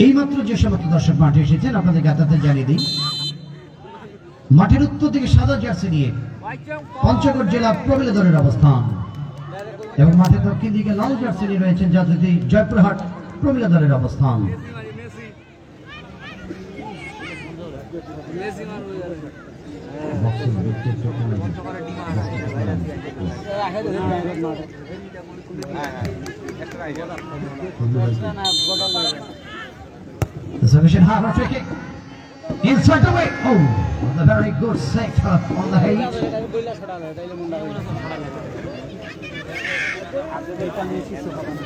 এইমাত্র যে সমস্ত দর্শক মাঠে এসেছেন আপনাদের জ্ঞাতাতে জানিয়ে দিই, মাঠের উত্তর দিকে সাদা জার্সি নিয়ে পঞ্চগড় জেলা প্রবীলা দলের অবস্থান এবং মাঠের দক্ষিণ দিকে লাল জার্সি নিয়ে রয়েছেন যাত্রী জয়পুরহাট প্রবীলা দলের অবস্থান। The solution half a free kick inside the way. Oh, a very good save on the height.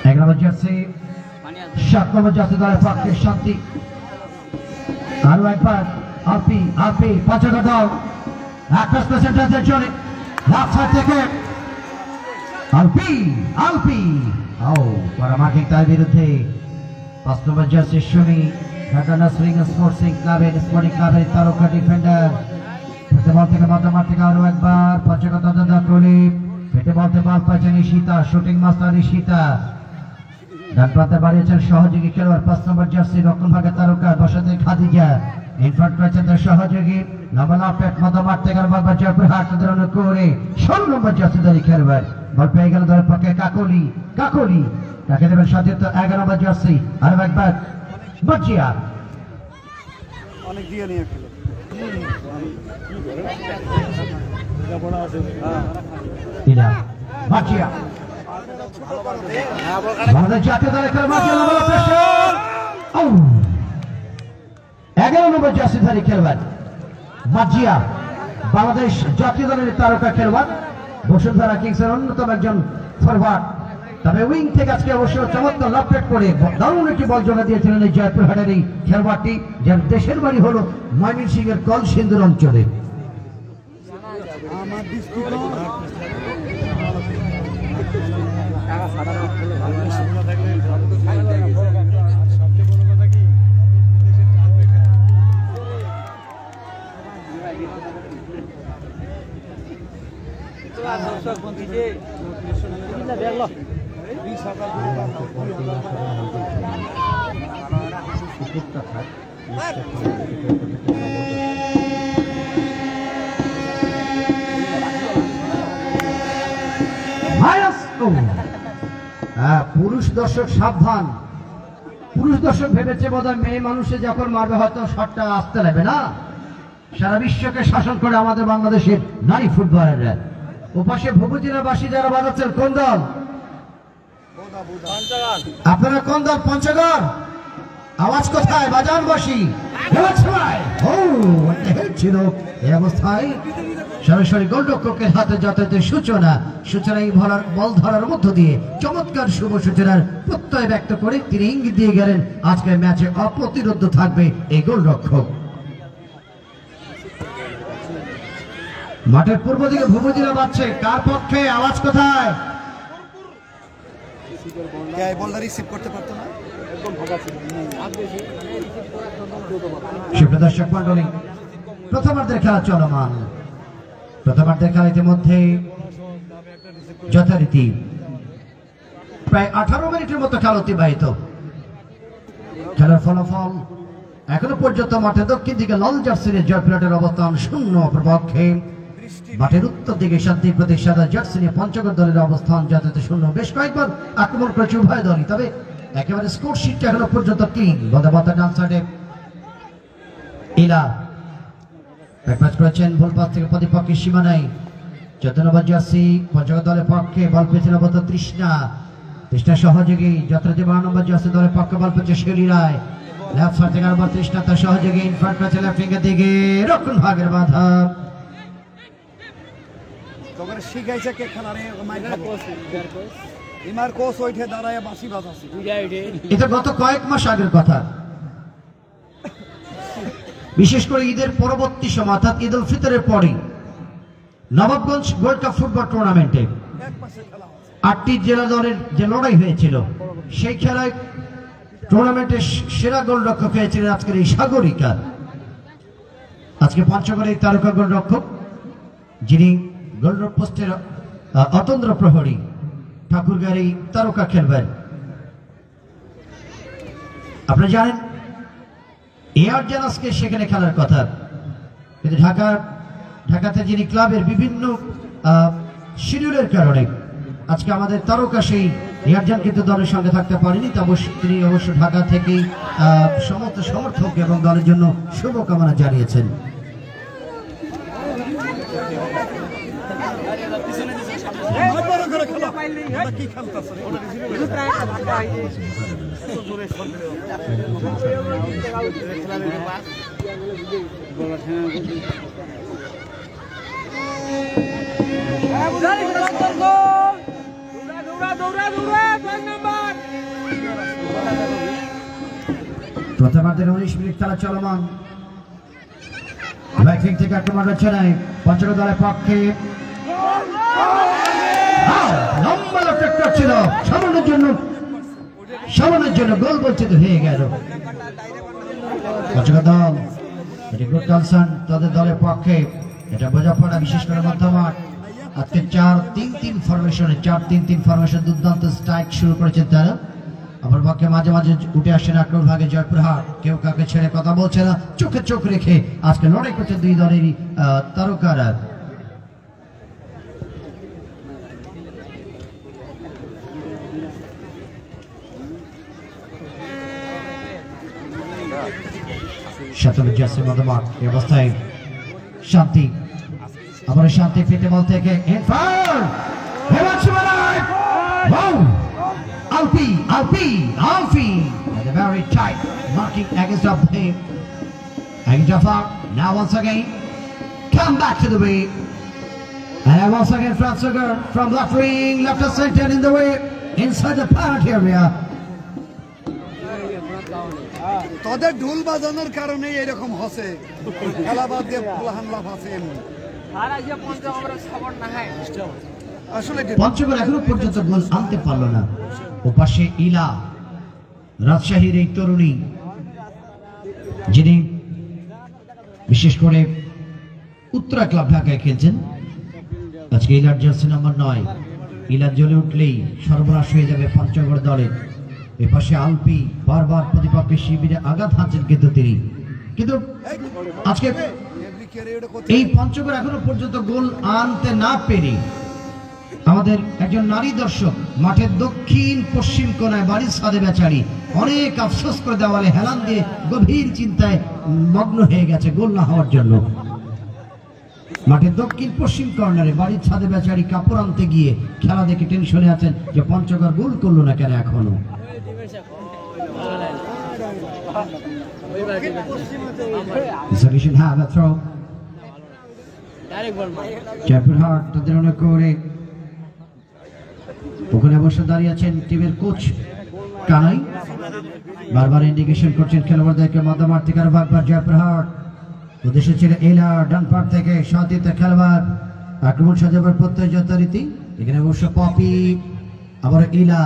11 number jersey 7 number jersey দলের পক্ষে শান্তি। আরো একবার আরপি পঞ্চগড় দল একটা সেন্টারের জন্য লেফট সাইড থেকে আলপি ও পরামার্কিক তার বিরুদ্ধে 5 নম্বর জার্সি শুনি ঢাকা নার্সিং স্পোর্টিং ক্লাবের তারকা ডিফেন্ডার পেটে বল থেকে মাথামার থেকে আরো একবার পঞ্চগড় দল করে পেটে বলতে বল পাচ্ছেন ঈশিতা, শুটিং মাস্টার ঈশিতা। ডান প্রান্তে বাড়িয়েছেন সহযোগী খেলোয়াড় 5 নম্বর জার্সি রক্ষণ ভাগের তারকা বসাতে খাদিজা। ইনফ্রন্ট করেছেন তার সহযোগী লম্বা পেট মাথামার থেকে বারবার জয়পুরহাট ধরনের করে 16 নম্বর জার্সি ধরে খেলোয়াড় বল পেয়ে গেল দলের পক্ষে কাকলি তাকে দেবেন সতীর্থ 11 নম্বর জার্সি আরো একবার মার্জিয়া অনেক দিয়ে নিয়ে খেলে মার্জিয়া বাংলাদেশ জাতীয় দলের খেলোয়াড় মার্জিয়া লম্বা প্রেসার 11 নম্বর জার্সিধারী খেলোয়াড় মার্জিয়া বাংলাদেশ জাতীয় দলের তারকা খেলোয়াড় বসুন্ধরা কিংসের অন্যতম একজন ফরওয়ার্ড। তবে উইং থেকে আজকে অবশ্য চমৎকার লপেট করে দারুণ একটি বল জমা দিয়েছিলেন এই জয়পুরহাটের এই খেলোয়াড়টি, যার দেশের বাড়ি হলো ময়মনসিংহের কলসিন্দুর অঞ্চলে। পুরুষ দর্শক সাবধান, পুরুষ দর্শক ভেবেছে বোধহয় মেয়ে মানুষে যখন মারবে হয়তো শটটা আসতে লাগবে না। সারা বিশ্বকে শাসন করে আমাদের বাংলাদেশের নারী ফুটবলাররা। ওপাশে ভূপতিরাবাসী যারা বাজাচ্ছেন কোন দল? আপনারা কোন দল? পঞ্চগড়। আওয়াজ কোথায়? বাজানবাসী ছিল এই অবস্থায় সরাসরি গোলরক্ষকের হাতে যথাযথ সূচনা এই বল ধরার মধ্য দিয়ে চমৎকার শুভ সূচনার প্রত্যয় ব্যক্ত করে তিনি ইঙ্গিত দিয়ে গেলেন আজকের ম্যাচে অপ্রতিরোধ্য থাকবে এই গোলরক্ষক। মাঠের পূর্ব দিকে ভূপতিরা বাজছে কার পক্ষে? আওয়াজ কোথায়? সুপ্রদর্শক মন্ডলী, প্রথমার্ধের খেলা চলমান। প্রথমার্ধের খেলা ইতিমধ্যে যথারীতি প্রায় 18 মিনিটের মতো খেলা অতিবাহিত। খেলার ফলাফল এখনো পর্যন্ত মাঠের দক্ষিণ দিকে লাল জার্সির জয়পুরহাটের অবস্থান 0 প্রপক্ষে। মাঠের উত্তর দিকে শান্তি প্রতীক সাদা জার্সি নিয়ে পঞ্চগড় দলের অবস্থান যথাযথ 0। বেশ কয়েকবার আক্রমণ করেছে উভয় দলই, তবে একেবারে স্কোর শিটটা এখনো পর্যন্ত 3। বদাবাতা ডান সাইডে ইলা ব্যাকপাস করেছেন ভুল পাস থেকে প্রতিপক্ষের সীমানায় 14 নম্বর জার্সি পঞ্চগড় দলের পক্ষে বল পেয়েছিল তৃষ্ণা সহযোগী যথারীতি 12 নম্বর জার্সি দলের পক্ষে বল পেয়েছে শেলি রায়। লেফট সাইড থেকে আবার তৃষ্ণা তার সহযোগী ইনফ্রন্ট করেছে লেফট উইংয়ের দিকে রক্ষণ ভাগের বাধা। এটা গত কয়েক মাস আগের কথা, বিশেষ করে ঈদের পরবর্তী সময় অর্থাৎ ঈদ উল ফিতরের পরে নবাবগঞ্জ ওয়ার্ল্ড কাপ ফুটবল টুর্নামেন্টে 8টি জেলা দলের যে লড়াই হয়েছিল সেই খেলায় টুর্নামেন্টের সেরা গোলরক্ষক হয়েছিলেন আজকের এই সাগরিকা। আজকে পঞ্চগড়ের তারকা গোলরক্ষক, যিনি গোলরক্ষক পোস্টের অতন্দ্র প্রহরী, ঠাকুরগাঁর এই তারকা খেলবেন। আপনারা জানেন এয়ার জানাসকে সেখানে খেলার কথা, কিন্তু ঢাকাতে যিনি ক্লাবের বিভিন্ন শিডিউলের কারণে আজকে আমাদের তারকা সেই এয়ারজান কিন্তু দলের সঙ্গে থাকতে পারেনি। তিনি অবশ্য ঢাকা থেকেই সমস্ত সমর্থক এবং দলের জন্য শুভকামনা জানিয়েছেন। প্রথমার্ধের 19 মিনিট খেলা চলমান। ব্যাটিং থেকে আক্রমণ হচ্ছে নাই পঞ্চগড় দলের পক্ষে। লম্বা লক্ষ্য ছিল, সামান্যের জন্য গোল বঞ্চিত হয়ে গেল। পঞ্চগড় দল এটি গুড কনসার্ন তাদের দলের পক্ষে, এটা বোঝাপড়া বিশেষ করে মধ্যমাঠ। আজকে 4-3-3 ফরমেশনে 4-3-3 ফরমেশন দুর্দান্ত স্ট্রাইক শুরু করেছেন তারা। আমার পক্ষে মাঝে মাঝে উঠে আসছেন আক্রমণ ভাগে জয়পুরহাট, কেউ কাকে ছেড়ে কথা বলছে না, চোখে চোখ রেখে আজকে লড়াই করছে দুই দলেরই তারকারা। মধ্যমাঠ এই অবস্থায় শান্তি, আবার শান্তি ফিতে বল থেকে Alfie at the very tight marking against of him. Jafar now once again come back to the way, and once again Franz Sugar from left wing, left to center in the way inside the penalty area. তাদের ঢোল বাজানোর কারণে এরকম হচ্ছে, খেলা বাদ দিয়ে হামলা ফাঁসে। আসলে পঞ্চগড় এখনো পর্যন্ত গোল আনতে পারল না। ওপাশে ইলা, রাজশাহীর এই তরুণী, যিনি বিশেষ করে উত্তরা ক্লাব ঢাকায় খেলছেন। আজকে ইলার জার্সি নাম্বার 9, ইলা জ্বলে উঠলেই সর্বনাশ হয়ে যাবে পঞ্চগড় দলের। এপাশে আলপি বারবার প্রতিপক্ষের শিবিরে আঘাত হানছেন কিন্তু আজকে এই পঞ্চগড় এখনো পর্যন্ত গোল আনতে না পেরে আমাদের একজন নারী দর্শক মাঠের দক্ষিণ পশ্চিম কোনায় বাড়ির ছাদে বেচারি অনেক আফসোস করে দেওয়ালে হেলান দিয়ে গভীর চিন্তায় মগ্ন হয়ে গেছে গোল না হওয়ার জন্য। মাঠের দক্ষিণ পশ্চিম কর্নারে বাড়ির ছাদে বেচারি কাপড় আনতে গিয়ে খেলা দেখে টেনশনে আছেন যে পঞ্চগড় গোল করলো না কেন এখনো। জয়পুরহাট তাদের অনেক করে ওখানে অবশ্য দাঁড়িয়ে আছেন টিমের কোচ কানাই, বারবার ইন্ডিকেশন করছেন খেলোয়াড়দেরকে মধ্যমাঠ থেকে আরো বারবার। জয়পুরহাট উদ্দেশ্য ছিল এলা ডান পার থেকে সতীর্থ খেলোয়াড় আক্রমণ সাজাবার প্রত্যয় যথারীতি। এখানে অবশ্য পপি, আবার ইলা,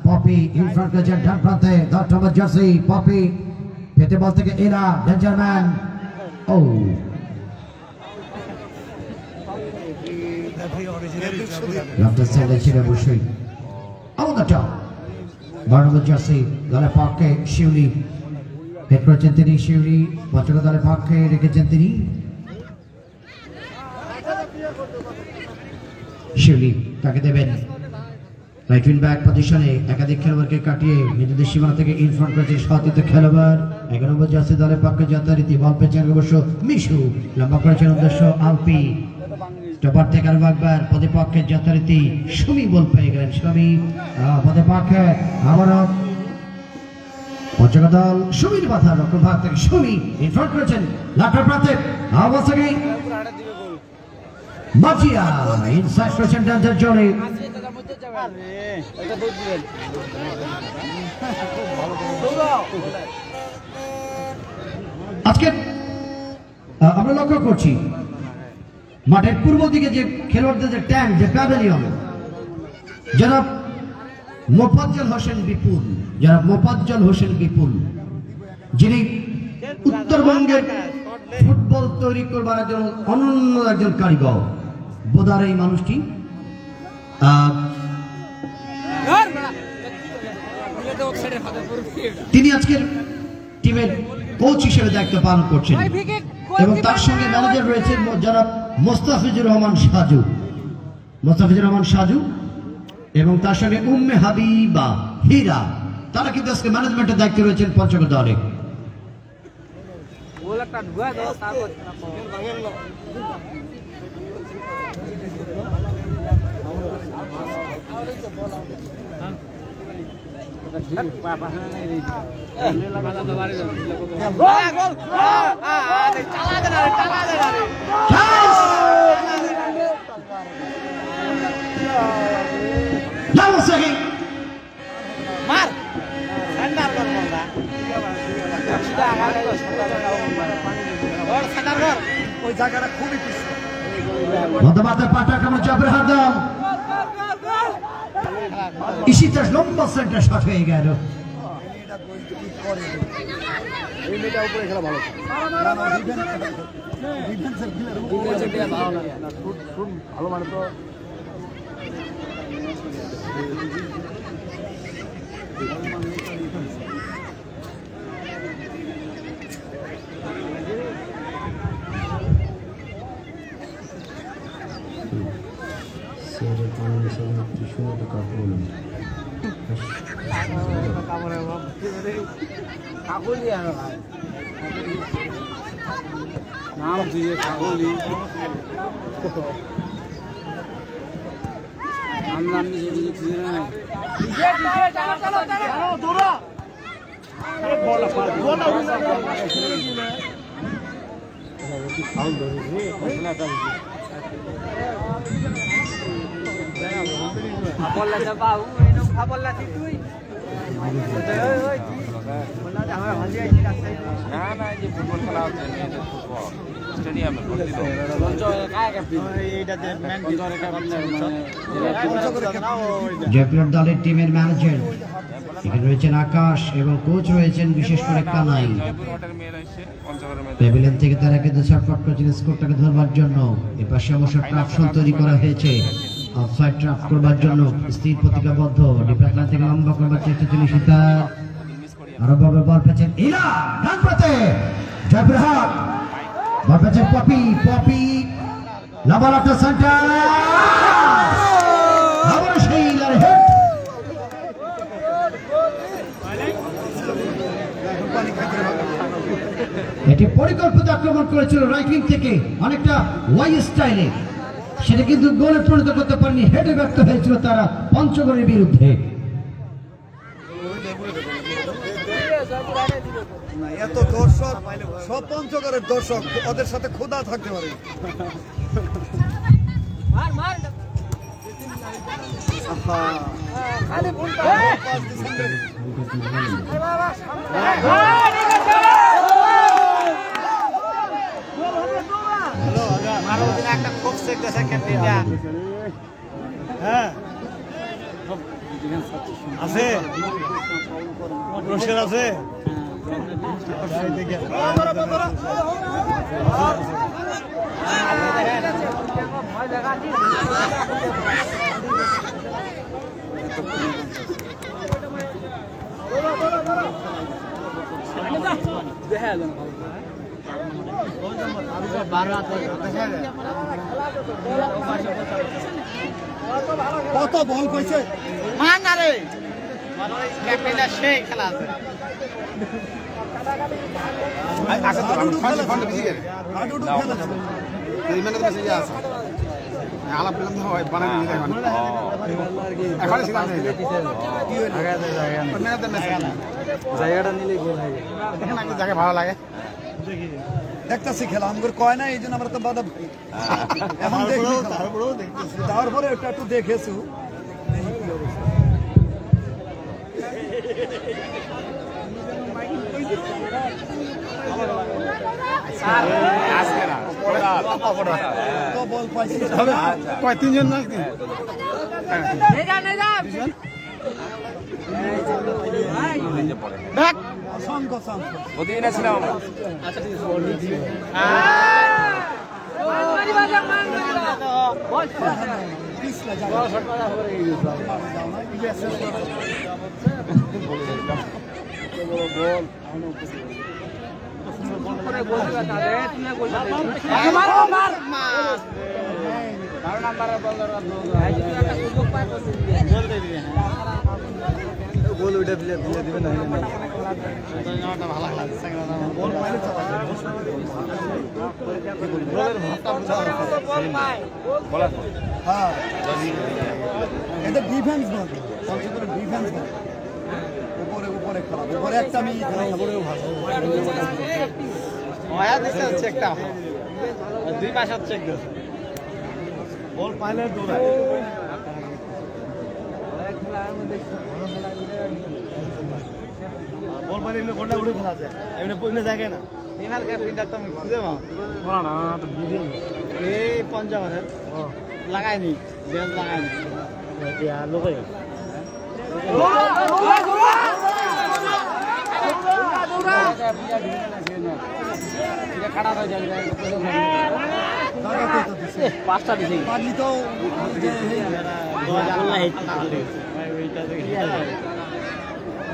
পপি ইন ফ্রন্ট করেছেন ডান প্রান্তে 10 নম্বর জার্সি পপি, পেতে বল থেকে এলা ডেঞ্জার ম্যান। ও ছিল অবশ্যই আমাদেরটা 12 নম্বর জার্সি দলের পক্ষে শিউলি হেড করেছেন তিনি। শিউলি পঞ্চগড় দলের পক্ষে রেখেছেন তিনি শিউলি, তাকে দেবেন রাইট উইং ব্যাক পজিশনে। একাধিক খেলোয়াড়কে কাটিয়ে নিজেদের সীমানা থেকে ইন ফ্রন্ট করেছে সতীর্থ খেলোয়াড় 11 নম্বর জার্সি দলের পক্ষে যথারীতি। বল পেয়েছেন অবশ্য মিশু, লম্বা করেছেন উদ্দেশ্য আলপি, স্টপার থেকে আরো একবার প্রতিপক্ষের যথারীতি সুমি বল পেয়ে গেলেন। সুমি প্রতিপক্ষে আবারও পঞ্চগড় দল সুমির বাধা রক্ষণ ভাগ থেকে সুমি ইন ফ্রন্ট করেছেন লাটার প্রান্তে অবস্থায় মাজিয়া ইনসাইড করেছেন ডেঞ্জার জোনে। আজকে আমরা লক্ষ্য করছি মাঠের পূর্ব দিকে যে খেলোয়াড়দের যে ট্যাঙ্ক, যে প্যাভিলিয়ন, যারা মোফাজ্জল হোসেন বিপুল যারা মোফাজ্জল হোসেন বিপুল, যিনি উত্তরবঙ্গের ফুটবল তৈরি করবার একজন অনন্য একজন কারিগর। বোধার এই মানুষটি তিনি আজকের টিমের কোচ হিসেবে দায়িত্ব পালন করছেন এবং তার সঙ্গে ম্যানেজার রয়েছে যারা মোস্তাফিজুর রহমান সাজু এবং তার সঙ্গে উম্মে হাবিবা হীরা, তারা কিন্তু আজকে ম্যানেজমেন্টের দায়িত্বে রয়েছেন পঞ্চগড় দলে। ওই জায়গাটা খুবই ইশিতার লম্বা সেন্টার শট হয়ে গেল। ভালো মানে তো নাম দিয়ে কাগলি নাম জয়পুর দলের টিমের ম্যানেজার এখানে রয়েছেন আকাশ এবং কোচ রয়েছেন বিশেষ করে কানাই। প্যাভিলিয়ন থেকে তারা কিন্তু ছটফট করছেন স্কোরটাকে ধরবার জন্য। এপাশে অবশ্য ট্রাফশন তৈরি করা হয়েছে অফসাইড ট্রাপ করবার জন্য, স্থির প্রতিজ্ঞাবদ্ধ। ডিফেন্স লাইন থেকে লম্বা করবার চেষ্টা ছিল সীতা, আরো ভাবে বল পেয়েছেন ইলা ডান প্রান্তে জয়পুরহাট, বল পেয়েছেন পপি লাভালাটা সেন্টার, আবার সেই ইলার হেড। এটি পরিকল্পিত আক্রমণ করেছিল রাইট উইং থেকে অনেকটা ওয়াই স্টাইলে, সেটা কিন্তু গোলে পরিণত করতে পারেনি, হেডে ব্যর্থ হয়েছিল তারা পঞ্চগড়ের বিরুদ্ধে। এত দর্শক, সব পঞ্চগড়ের দর্শক, ওদের সাথে খোদা থাকতে পারে। আছে পুরস্কার আছে কত বল কইছে মান না রে ক্যাপ্টেনটা সেই খেলা আছে আচ্ছা তো ফান্ড বেশি করে আডুডু খেলা যাবে এই মানে মেসেজ আছে আলাপ করলাম তো হয় বানাই নিয়ে এখন এখন সিদ্ধান্ত নিতে কি হলো আগে জায়গা নেই মেনে দেন মেসেজ জায়গাটা নিলে গোল হয় এখন আগে জায়গা ভালো লাগে দেখতেছি খেলা আমগর কয় না এইজন্য আমরা তো বাধা এখন দেখি তারপরেও দেখতেছি তারপরে একটু দেখেছো আজকে না তো বল পাইছি কয় তিনজন না দেখ প্রতিদিন ছিলাম আমরা আচ্ছা ঠিক গোল ওইটা দিলে দিবে না ভালো লাগছে হ্যাঁ এটা ডিফেন্স বল সবচেয়ে ডিফেন্স বল উপরে উপরে খেলা উপরে একটা আমি উপরেও ভালো মায়া দিতে হচ্ছে একটা দুই মাস হচ্ছে একদম বল পাইলে দৌড়ায় বল পাইলে গোটা উড়ে খেলা যায় এমনি পড়লে জায়গা না ইনার ক্যাপ্টেনটা তো আমি খুঁজে পাও না তো বুঝি এই পঞ্জাবের লাগাইনি বেল লাগাইনি ইয়া লোকে পাঁচটা দিছি পারলি তো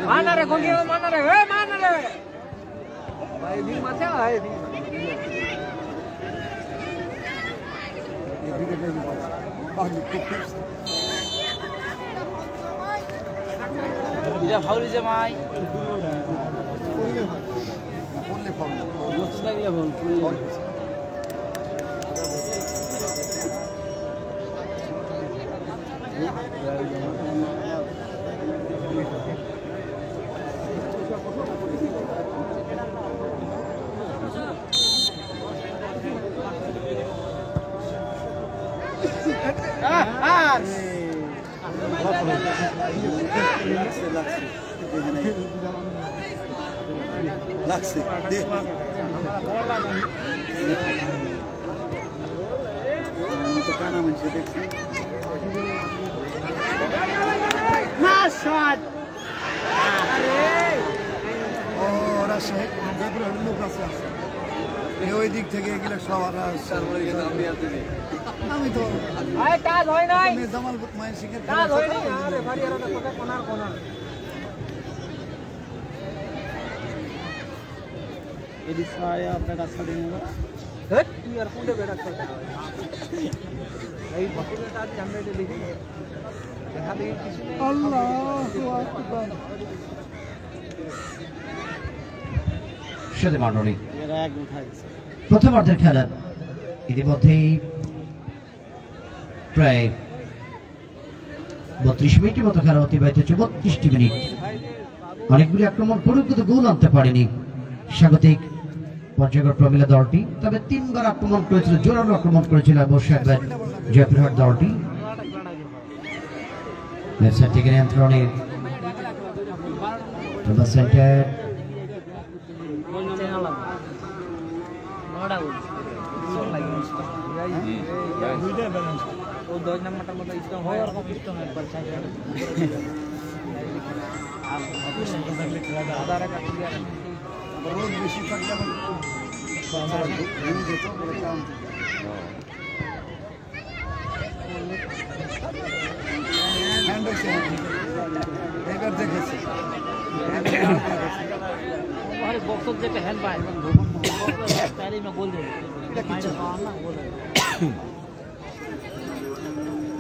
মানারে কোকি মানারে এ মানারে ভাই দিন মাছে ভাই এটা ফাউলি যে মাই বললে ফাউল বুঝছ লাগলে বল লাগছে দে তো কানা মানুষ দেখছি না শট ও রাশে দেবরে লোক আছে এই ওই দিক থেকে এগুলো সবার আমি তো আরে কাজ হয় নাই জামাল মায়ের শিখে কাজ হয় নাই আরে ভারী আর কোটা কোনার কোনার এডি সায়া আপনার রাস্তা দিয়ে নেব হেট তুই আর কোনটা বেড়া করতে এই বছরটা আজ আমরা এটা দেখি দেখা দেখি কিছু নেই আল্লাহু আকবার সাথে মণ্ডলী এরা এক উঠাইছে প্রথমার্ধের খেলা ইতিমধ্যেই প্রায় 32 মিনিটের মতো খেলা অতিবাহিত হচ্ছে 32টি মিনিট অনেকগুলি আক্রমণ করে কিন্তু গোল আনতে পারেনি স্বাগতিক পঞ্চগড় প্রমিলা দলটি তবে 3 বার আক্রমণ করেছিল জোরালো আক্রমণ করেছিল অবশ্য একবার জয়পুরহাট দলটি লেফট থেকে নিয়ন্ত্রণে সেন্টার ও 10 নাম্বারটার মতো ইস্টং হয় আর কম ইস্টং একবার সাইড আধারে কাটি দিয়া রোদ বেশি থাকলে এবার দেখেছি আরে বক্সর যেটা হ্যান্ড পায় তারই না গোল দেবে এটা কিছু না গোল দেবে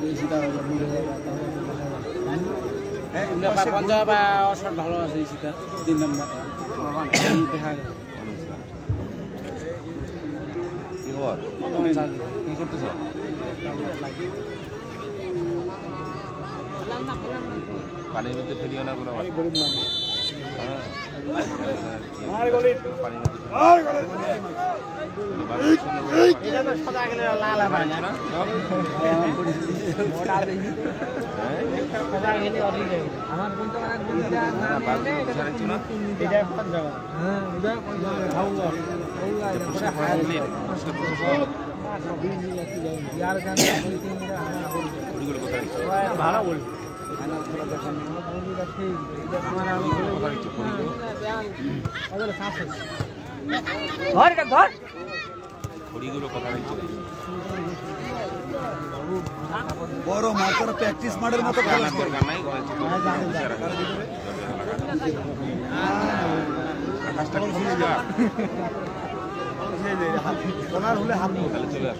এই সিটা পঞ্জাব অশট ভালো আছে এই সিটা 3 নাম্বার দেখা গেল কি হওয়ার কি করতেছ পানির মধ্যে ফেলিও না কোনো গরিব মানুষ আর গরিব পানির মধ্যে আর গরিব এটা তো সাদা গেলে লাল হয় না মোটা দেখি সাদা গেলে অরি যায় আমার কোন তো মানে গুলিটা না মানে এটা পঞ্জাব হ্যাঁ এটা পঞ্জাব খাওয়া খাওয়া এটা পুরো হাইলে यार गाना बोलते हैं मेरा গুলি কথা ভালো বল বড় মাত্র প্র্যাকটিস মাঠের মতো খেলা হলে হাত চলে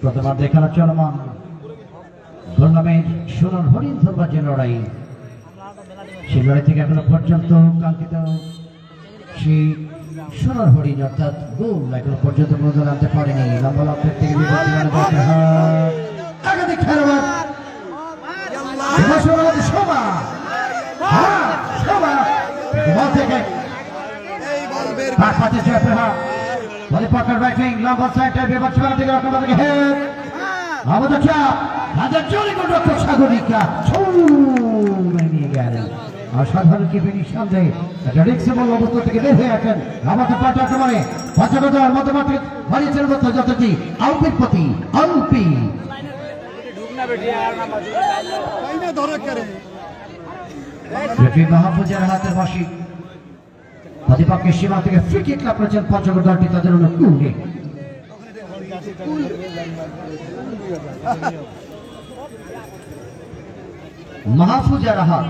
প্রথমার্ধে খেলা চলমান টুর্নামেন্ট সোনার হরিণ ধরবার যে লড়াই, সেই লড়াই থেকে এখনো পর্যন্ত কাঙ্ক্ষিত সেই সোনার হরিণ অর্থাৎ গোল এখনো পর্যন্ত গোল আনতে পারেনি। লম্বা লক্ষ্যের থেকে একাধিক খেলোয়াড় শোভা শোভা বল থেকে পাশে জয়প্রভা বলে পকেট ব্যাটিং লম্বা সাইডে বিপক্ষের দিকে রক্ষণ থেকে হেড আমাদের চাপ রাজার জোরে কোন রক্ষক সাগরিকা নিয়ে গেলেন অসাধারণ কিপিং সামনে একটা রিক্সেবল অবস্থা থেকে বের হয়ে আসেন আমাদের পাল্টা আক্রমণে পঞ্চগড়ের মধ্যমাঠে বাড়িয়েছেন মতো যতটি আলপির প্রতি আলপি মাহফুজের হাতের বাসী প্রতিপক্ষের সীমা থেকে ফ্রি কিক লাভ করেছেন পঞ্চগড় দলটি তাদের অনুকূলে। মাহফুজের হাত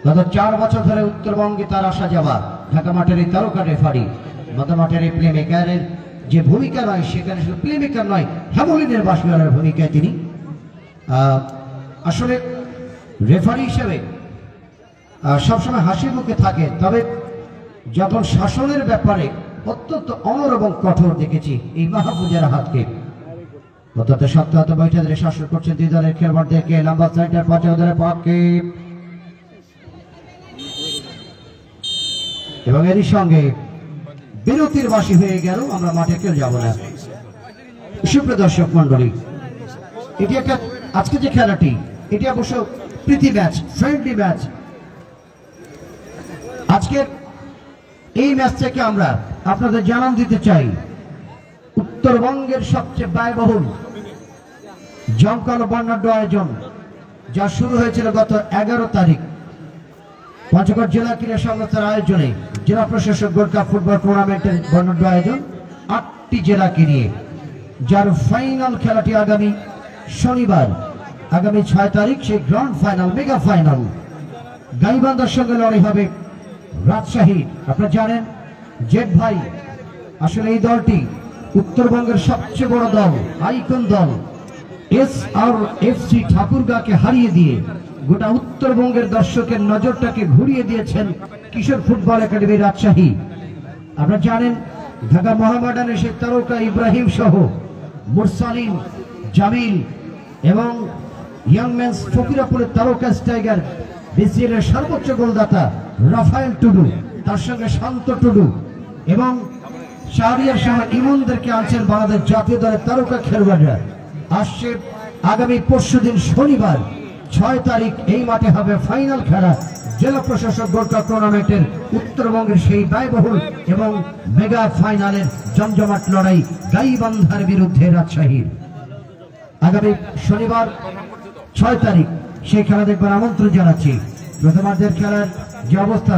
গত 4 বছর ধরে উত্তরবঙ্গে তার আসা যাওয়া ঢাকা মাঠের এই তারকা রেফারি মধ্যমাঠের এই প্লে মেকারের যে ভূমিকা নয় সেখানে শুধু প্লে মেকার নয় হেমলিনের বাসিয়ারের ভূমিকায় তিনি আসলে রেফারি হিসেবে সবসময় হাসি মুখে থাকে, তবে যখন শাসনের ব্যাপারে অত্যন্ত অনড় এবং কঠোর দেখেছি এই মাহফুজের হাতকে। অত্যন্ত শক্ত বৈঠা ধরে শাসন করছেন দুই দলের খেলোয়াড়দেরকে। নাম্বার সাইডের পঞ্চগড়ের পক্ষে এবং এরই সঙ্গে বিরতির বাসী হয়ে গেল, আমরা মাঠে কেউ যাব না। সুপ্রিয় দর্শক মন্ডলী, এটি একটা আজকে যে খেলাটি এটি অবশ্য প্রীতি ম্যাচ, ফ্রেন্ডলি ম্যাচ। আজকের এই ম্যাচ থেকে আমরা আপনাদের জানান দিতে চাই উত্তরবঙ্গের সবচেয়ে ব্যয়বহুল জমকালো বর্ণাঢ্য আয়োজন যা শুরু হয়েছিল গত 11 তারিখ পঞ্চগড় জেলা ক্রীড়া সংস্থার আয়োজনে জেলা প্রশাসক গোল্ড কাপ ফুটবল টুর্নামেন্টের বর্ণাঢ্য আয়োজন 8টি জেলাকে নিয়ে, যার ফাইনাল খেলাটি আগামী শনিবার আগামী 6 তারিখ সেই গ্র্যান্ড ফাইনাল মেগা ফাইনাল গাইবান্ধার সঙ্গে লড়াই হবে রাজশাহী। আপনারা জানেন জেড ভাই আসলে এই দলটি উত্তরবঙ্গের সবচেয়ে বড় দল, আইকন দল SRFC ঠাকুরগাঁকে হারিয়ে দিয়ে গোটা উত্তরবঙ্গের দর্শকের নজরটাকে ঘুরিয়ে দিয়েছেন কিশোর ফুটবল একাডেমি রাজশাহী। আপনারা জানেন ঢাকা মোহামেডানের সেই তারকা ইব্রাহিম সহ মুরসালিন, জামিল এবং ইয়াংম্যানস ফকিরাপুরের তারকা স্টাইগার বিসিএল এর সর্বোচ্চ গোলদাতা রাফায়েল টুডু, তার সঙ্গে শান্ত টুডু এবং শাহরিয়ার সহ ইমনদেরকে আনছেন বাংলাদেশ জাতীয় দলের তারকা খেলোয়াড়রা। আসছে আগামী পরশুদিন শনিবার 6 তারিখ এই মাঠে হবে ফাইনাল খেলা জেলা প্রশাসক গোল্ড কাপ টুর্নামেন্টের উত্তরবঙ্গের সেই ব্যয়বহুল এবং মেগা ফাইনালের জমজমাট লড়াই গাইবান্ধার বিরুদ্ধে রাজশাহীর। আগামী শনিবার 6 তারিখ সেই খেলা দেখবার আমন্ত্রণ জানাচ্ছি। প্রথমার্ধের খেলার যে অবস্থা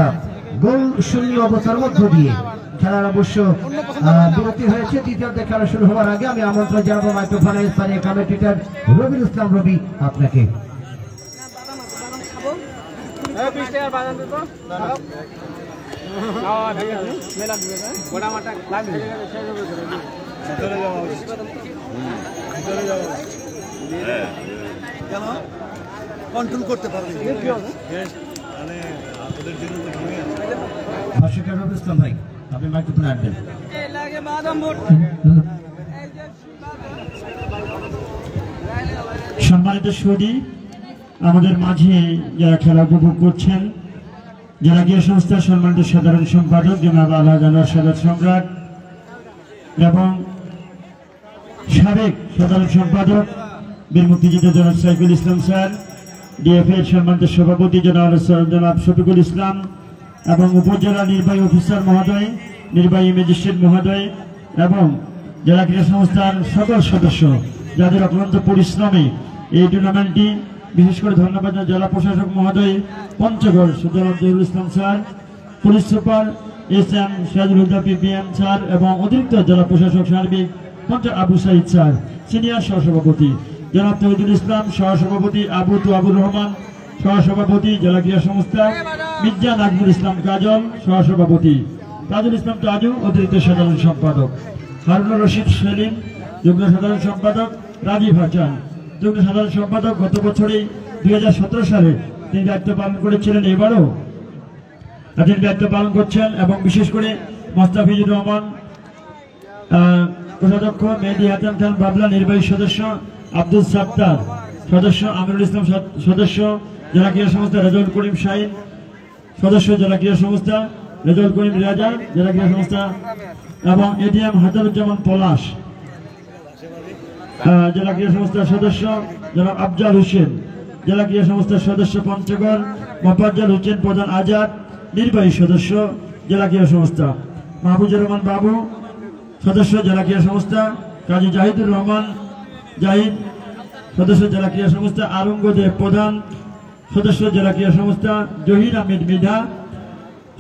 গোল শূন্য অবস্থার মধ্য দিয়ে খেলার অবশ্য বিরতি হয়েছে। দ্বিতীয়ার্ধে খেলা শুরু হওয়ার আগে আমি আমন্ত্রণ জানাবো মাইক্রোফোনের স্থানীয় কমেন্টেটর রবিউল ইসলাম রবি আপনাকে। কন্ট্রোল করতে পারবেন রবিউল ইসলাম ভাই, আপনি মাইক্রোফোনে আসবেন। সম্মানিত সুধী, আমাদের মাঝে যারা খেলা উপভোগ করছেন, যারা গিয়ে সংস্থার সম্মানিত সাধারণ সম্পাদক জনাব আলহাজ আনোয়ার সাদাত সম্রাট এবং সাবেক সাধারণ সম্পাদক বীর মুক্তিযোদ্ধা জনাব সাইফুল ইসলাম স্যার, ডিএফএর সম্মানিত সভাপতি জনাব শফিকুল ইসলাম এবং উপজেলা নির্বাহী অফিসার মহোদয়, নির্বাহী ম্যাজিস্ট্রেট মহোদয় এবং জেলা ক্রীড়া সংস্থার সকল সদস্য যাদের অক্লান্ত পরিশ্রমে এই টুর্নামেন্টটি, বিশেষ করে ধন্যবাদ জেলা প্রশাসক মহোদয় পঞ্চগড় জনাব Zahirul Islam sir, police super S M Sirajul Huda PPM sir এবং অতিরিক্ত জেলা প্রশাসক সার্বিক আবু সাইদ স্যার, সিনিয়র সহসভাপতি জনাব তহিদুল ইসলাম, সহসভাপতি আবুর রহমান, সহসভাপতি জেলা ক্রীড়া সংস্থা মির্জা নাজমুল ইসলাম কাজল, সহসভাপতি তাজুল ইসলাম তাজু, অতিরিক্ত সাধারণ সম্পাদক হারুনুর রশিদ সেলিম, যুগ্ম সাধারণ সম্পাদক রাজীব হাসান, যুগ্ম সাধারণ সম্পাদক। গত বছরেই 2017 সালে তিনি দায়িত্ব পালন করেছিলেন, এবারও তিনি দায়িত্ব পালন করছেন। এবং বিশেষ করে মোস্তাফিজুর রহমান কোষাধ্যক্ষ, মেহেদী হাসান খান বাবলা নির্বাহী সদস্য, আব্দুল সাত্তার সদস্য, আমিরুল ইসলাম সদস্য, জেলা ক্রীড়া সংস্থা রেজাউল করিম শাহিন সদস্য, জেলা ক্রীড়া সংস্থা রেজাউল করিম রাজা, জেলা ক্রীড়া সংস্থা এবং এডিএম হাজারুজ্জামান পলাশ, জেলা ক্রীড়া সংস্থার সদস্য জনাব আফজাল হোসেন, জেলা ক্রীড়া সংস্থার সদস্য পঞ্চগড় মোফাজ্জল হোসেন প্রধান আজাদ, নির্বাহী সদস্য জেলা ক্রীড়া সংস্থা মাহবুজুর রহমান বাবু, সদস্য জেলা ক্রীড়া সংস্থা কাজী জাহিদুর রহমান জাহিদ, সদস্য জেলা ক্রীড়া সংস্থা আরঙ্গদেব প্রধান, সদস্য জেলা ক্রীড়া সংস্থা জহির আহমেদ মৃধা,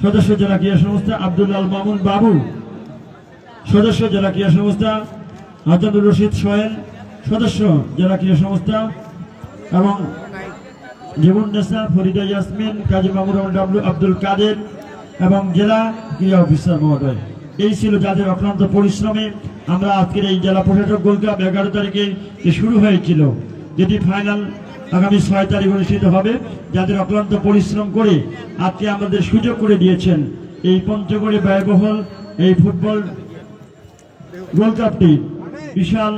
সদস্য জেলা ক্রীড়া সংস্থা আব্দুল্লাল মামুন বাবু, সদস্য জেলা ক্রীড়া সংস্থা হাসানুর রশিদ সোহেল, সদস্য জেলা ক্রীড়া সংস্থা এবং জীবননেসা ফরিদা ইয়াসমিন, কাজী মামুর রহমান ডাবলু, আব্দুল কাদের এবং জেলা ক্রীড়া অফিসার মহোদয়। এই ছিল যাদের অক্লান্ত পরিশ্রমে আমরা আজকের এই জেলা প্রশাসক গোল্ড কাপ 11 তারিখে শুরু হয়েছিল, যেটি ফাইনাল আগামী 6 তারিখ অনুষ্ঠিত হবে। যাদের অক্লান্ত পরিশ্রম করে আজকে আমাদের সুযোগ করে দিয়েছেন এই পঞ্চগড়ে ব্যয়বহুল এই ফুটবল গোল্ড কাপটি বিশাল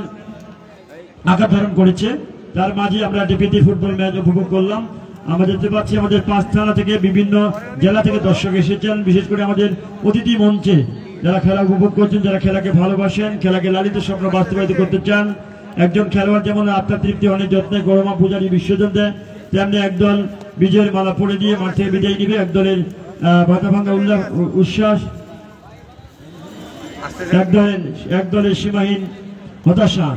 আকার ধারণ করেছে। তার মাঝে আমরা ডিপিটি ফুটবল ম্যাচ উপভোগ করলাম। আমরা দেখতে পাচ্ছি আমাদের 5 থানা থেকে বিভিন্ন জেলা থেকে দর্শক এসেছেন, বিশেষ করে আমাদের অতিথি মঞ্চে যারা খেলা উপভোগ করছেন, যারা খেলাকে ভালোবাসেন, খেলাকে লালিত স্বপ্ন বাস্তবায়িত করতে চান। একজন খেলোয়াড় যেমন আত্মার তৃপ্তি অনেক যত্নে গরমা পূজারী বিশ্বজন দেয়, তেমনি একদল বিজয়ের মালা পড়ে দিয়ে মাঠ থেকে বিদায় নিবে, একদলের ভাতা ভাঙ্গা উচ্ছ্বাস, একদলের সীমাহীন হতাশা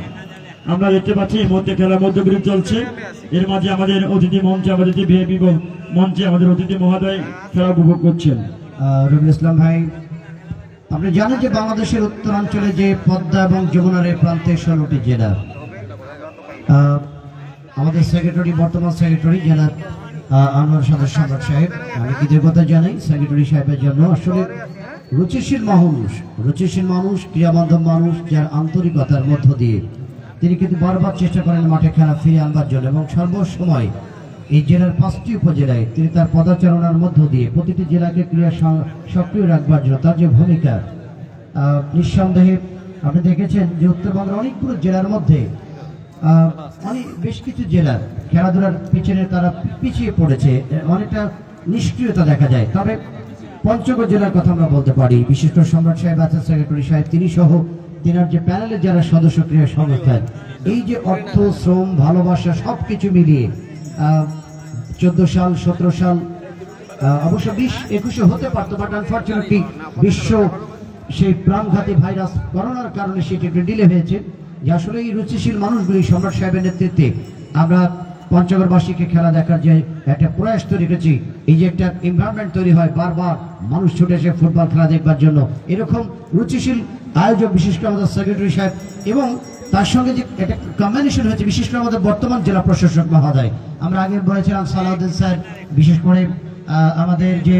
আমরা দেখতে পাচ্ছি। এই মধ্যে খেলার মধ্যবিরোধ চলছে, এর মাঝে আমাদের অতিথি মঞ্চে, আমাদের ভিআইপি মঞ্চে আমাদের অতিথি মহোদয় খেলা উপভোগ করছেন। রবিউল ইসলাম ভাই, আপনি জানেন যে বাংলাদেশের উত্তরাঞ্চলে যে পদ্মা এবং যমুনার এই প্রান্তে 16টি জেলা, আমাদের সেক্রেটারি, বর্তমান সেক্রেটারি জেলার আনোয়ার সদস্য সম্রাট সাহেব, আমি কৃতজ্ঞতা জানাই সেক্রেটারি সাহেবের জন্য। আসলে রুচিশীল মানুষ, ক্রিয়াবান্ধব মানুষ, যার আন্তরিকতার মধ্য দিয়ে তিনি কিন্তু বারবার চেষ্টা করেন মাঠে খেলা ফিরে আনবার জন্য, এবং সর্বসময় এই জেলার 5টি উপজেলায় তিনি তার পদাচারণার মধ্য দিয়ে প্রতিটি জেলাকে ক্রিয়া সক্রিয় রাখবার জন্য তার যে ভূমিকা, নিঃসন্দেহে আপনি দেখেছেন যে উত্তরবঙ্গের অনেকগুলো জেলার মধ্যে বেশ কিছু জেলার খেলাধুলার পিছনে তারা পিছিয়ে পড়েছে, অনেকটা নিষ্ক্রিয়তা দেখা যায়। তবে পঞ্চগড় জেলার কথা আমরা বলতে পারি, বিশেষ করে সম্রাট সাহেব আছেন, সেক্রেটারি সাহেব, তিনি সহ তিনার যে প্যানেলের যারা সদস্য ক্রীড়া সংস্থার, এই যে অর্থ, শ্রম, ভালোবাসা সবকিছু মিলিয়ে 14 সাল 17 সাল অবশ্য 20-21 হতে পারতো, বাট আনফর্চুনেটলি বিশ্ব সেই প্রাণঘাতী ভাইরাস করোনার কারণে সেটি একটু ডিলে হয়েছে। যে আসলে এই রুচিশীল মানুষগুলি সম্রাট সাহেবের নেতৃত্বে আমরা পঞ্চগড়বাসীকে খেলা দেখার যে একটা প্রয়াস তৈরি করেছি, এই যে একটা এনভায়রনমেন্ট তৈরি হয়, বারবার মানুষ ছুটে এসে ফুটবল খেলা দেখবার জন্য, এরকম রুচিশীল আয়োজক বিশেষ করে আমাদের সেক্রেটারি সাহেব, এবং তার সঙ্গে যে একটা কম্বিনেশন হয়েছে বিশেষ করে আমাদের বর্তমান জেলা প্রশাসক মহোদয়। আমরা আগে বলেছিলাম সালাউদ্দিন স্যার, বিশেষ করে আমাদের যে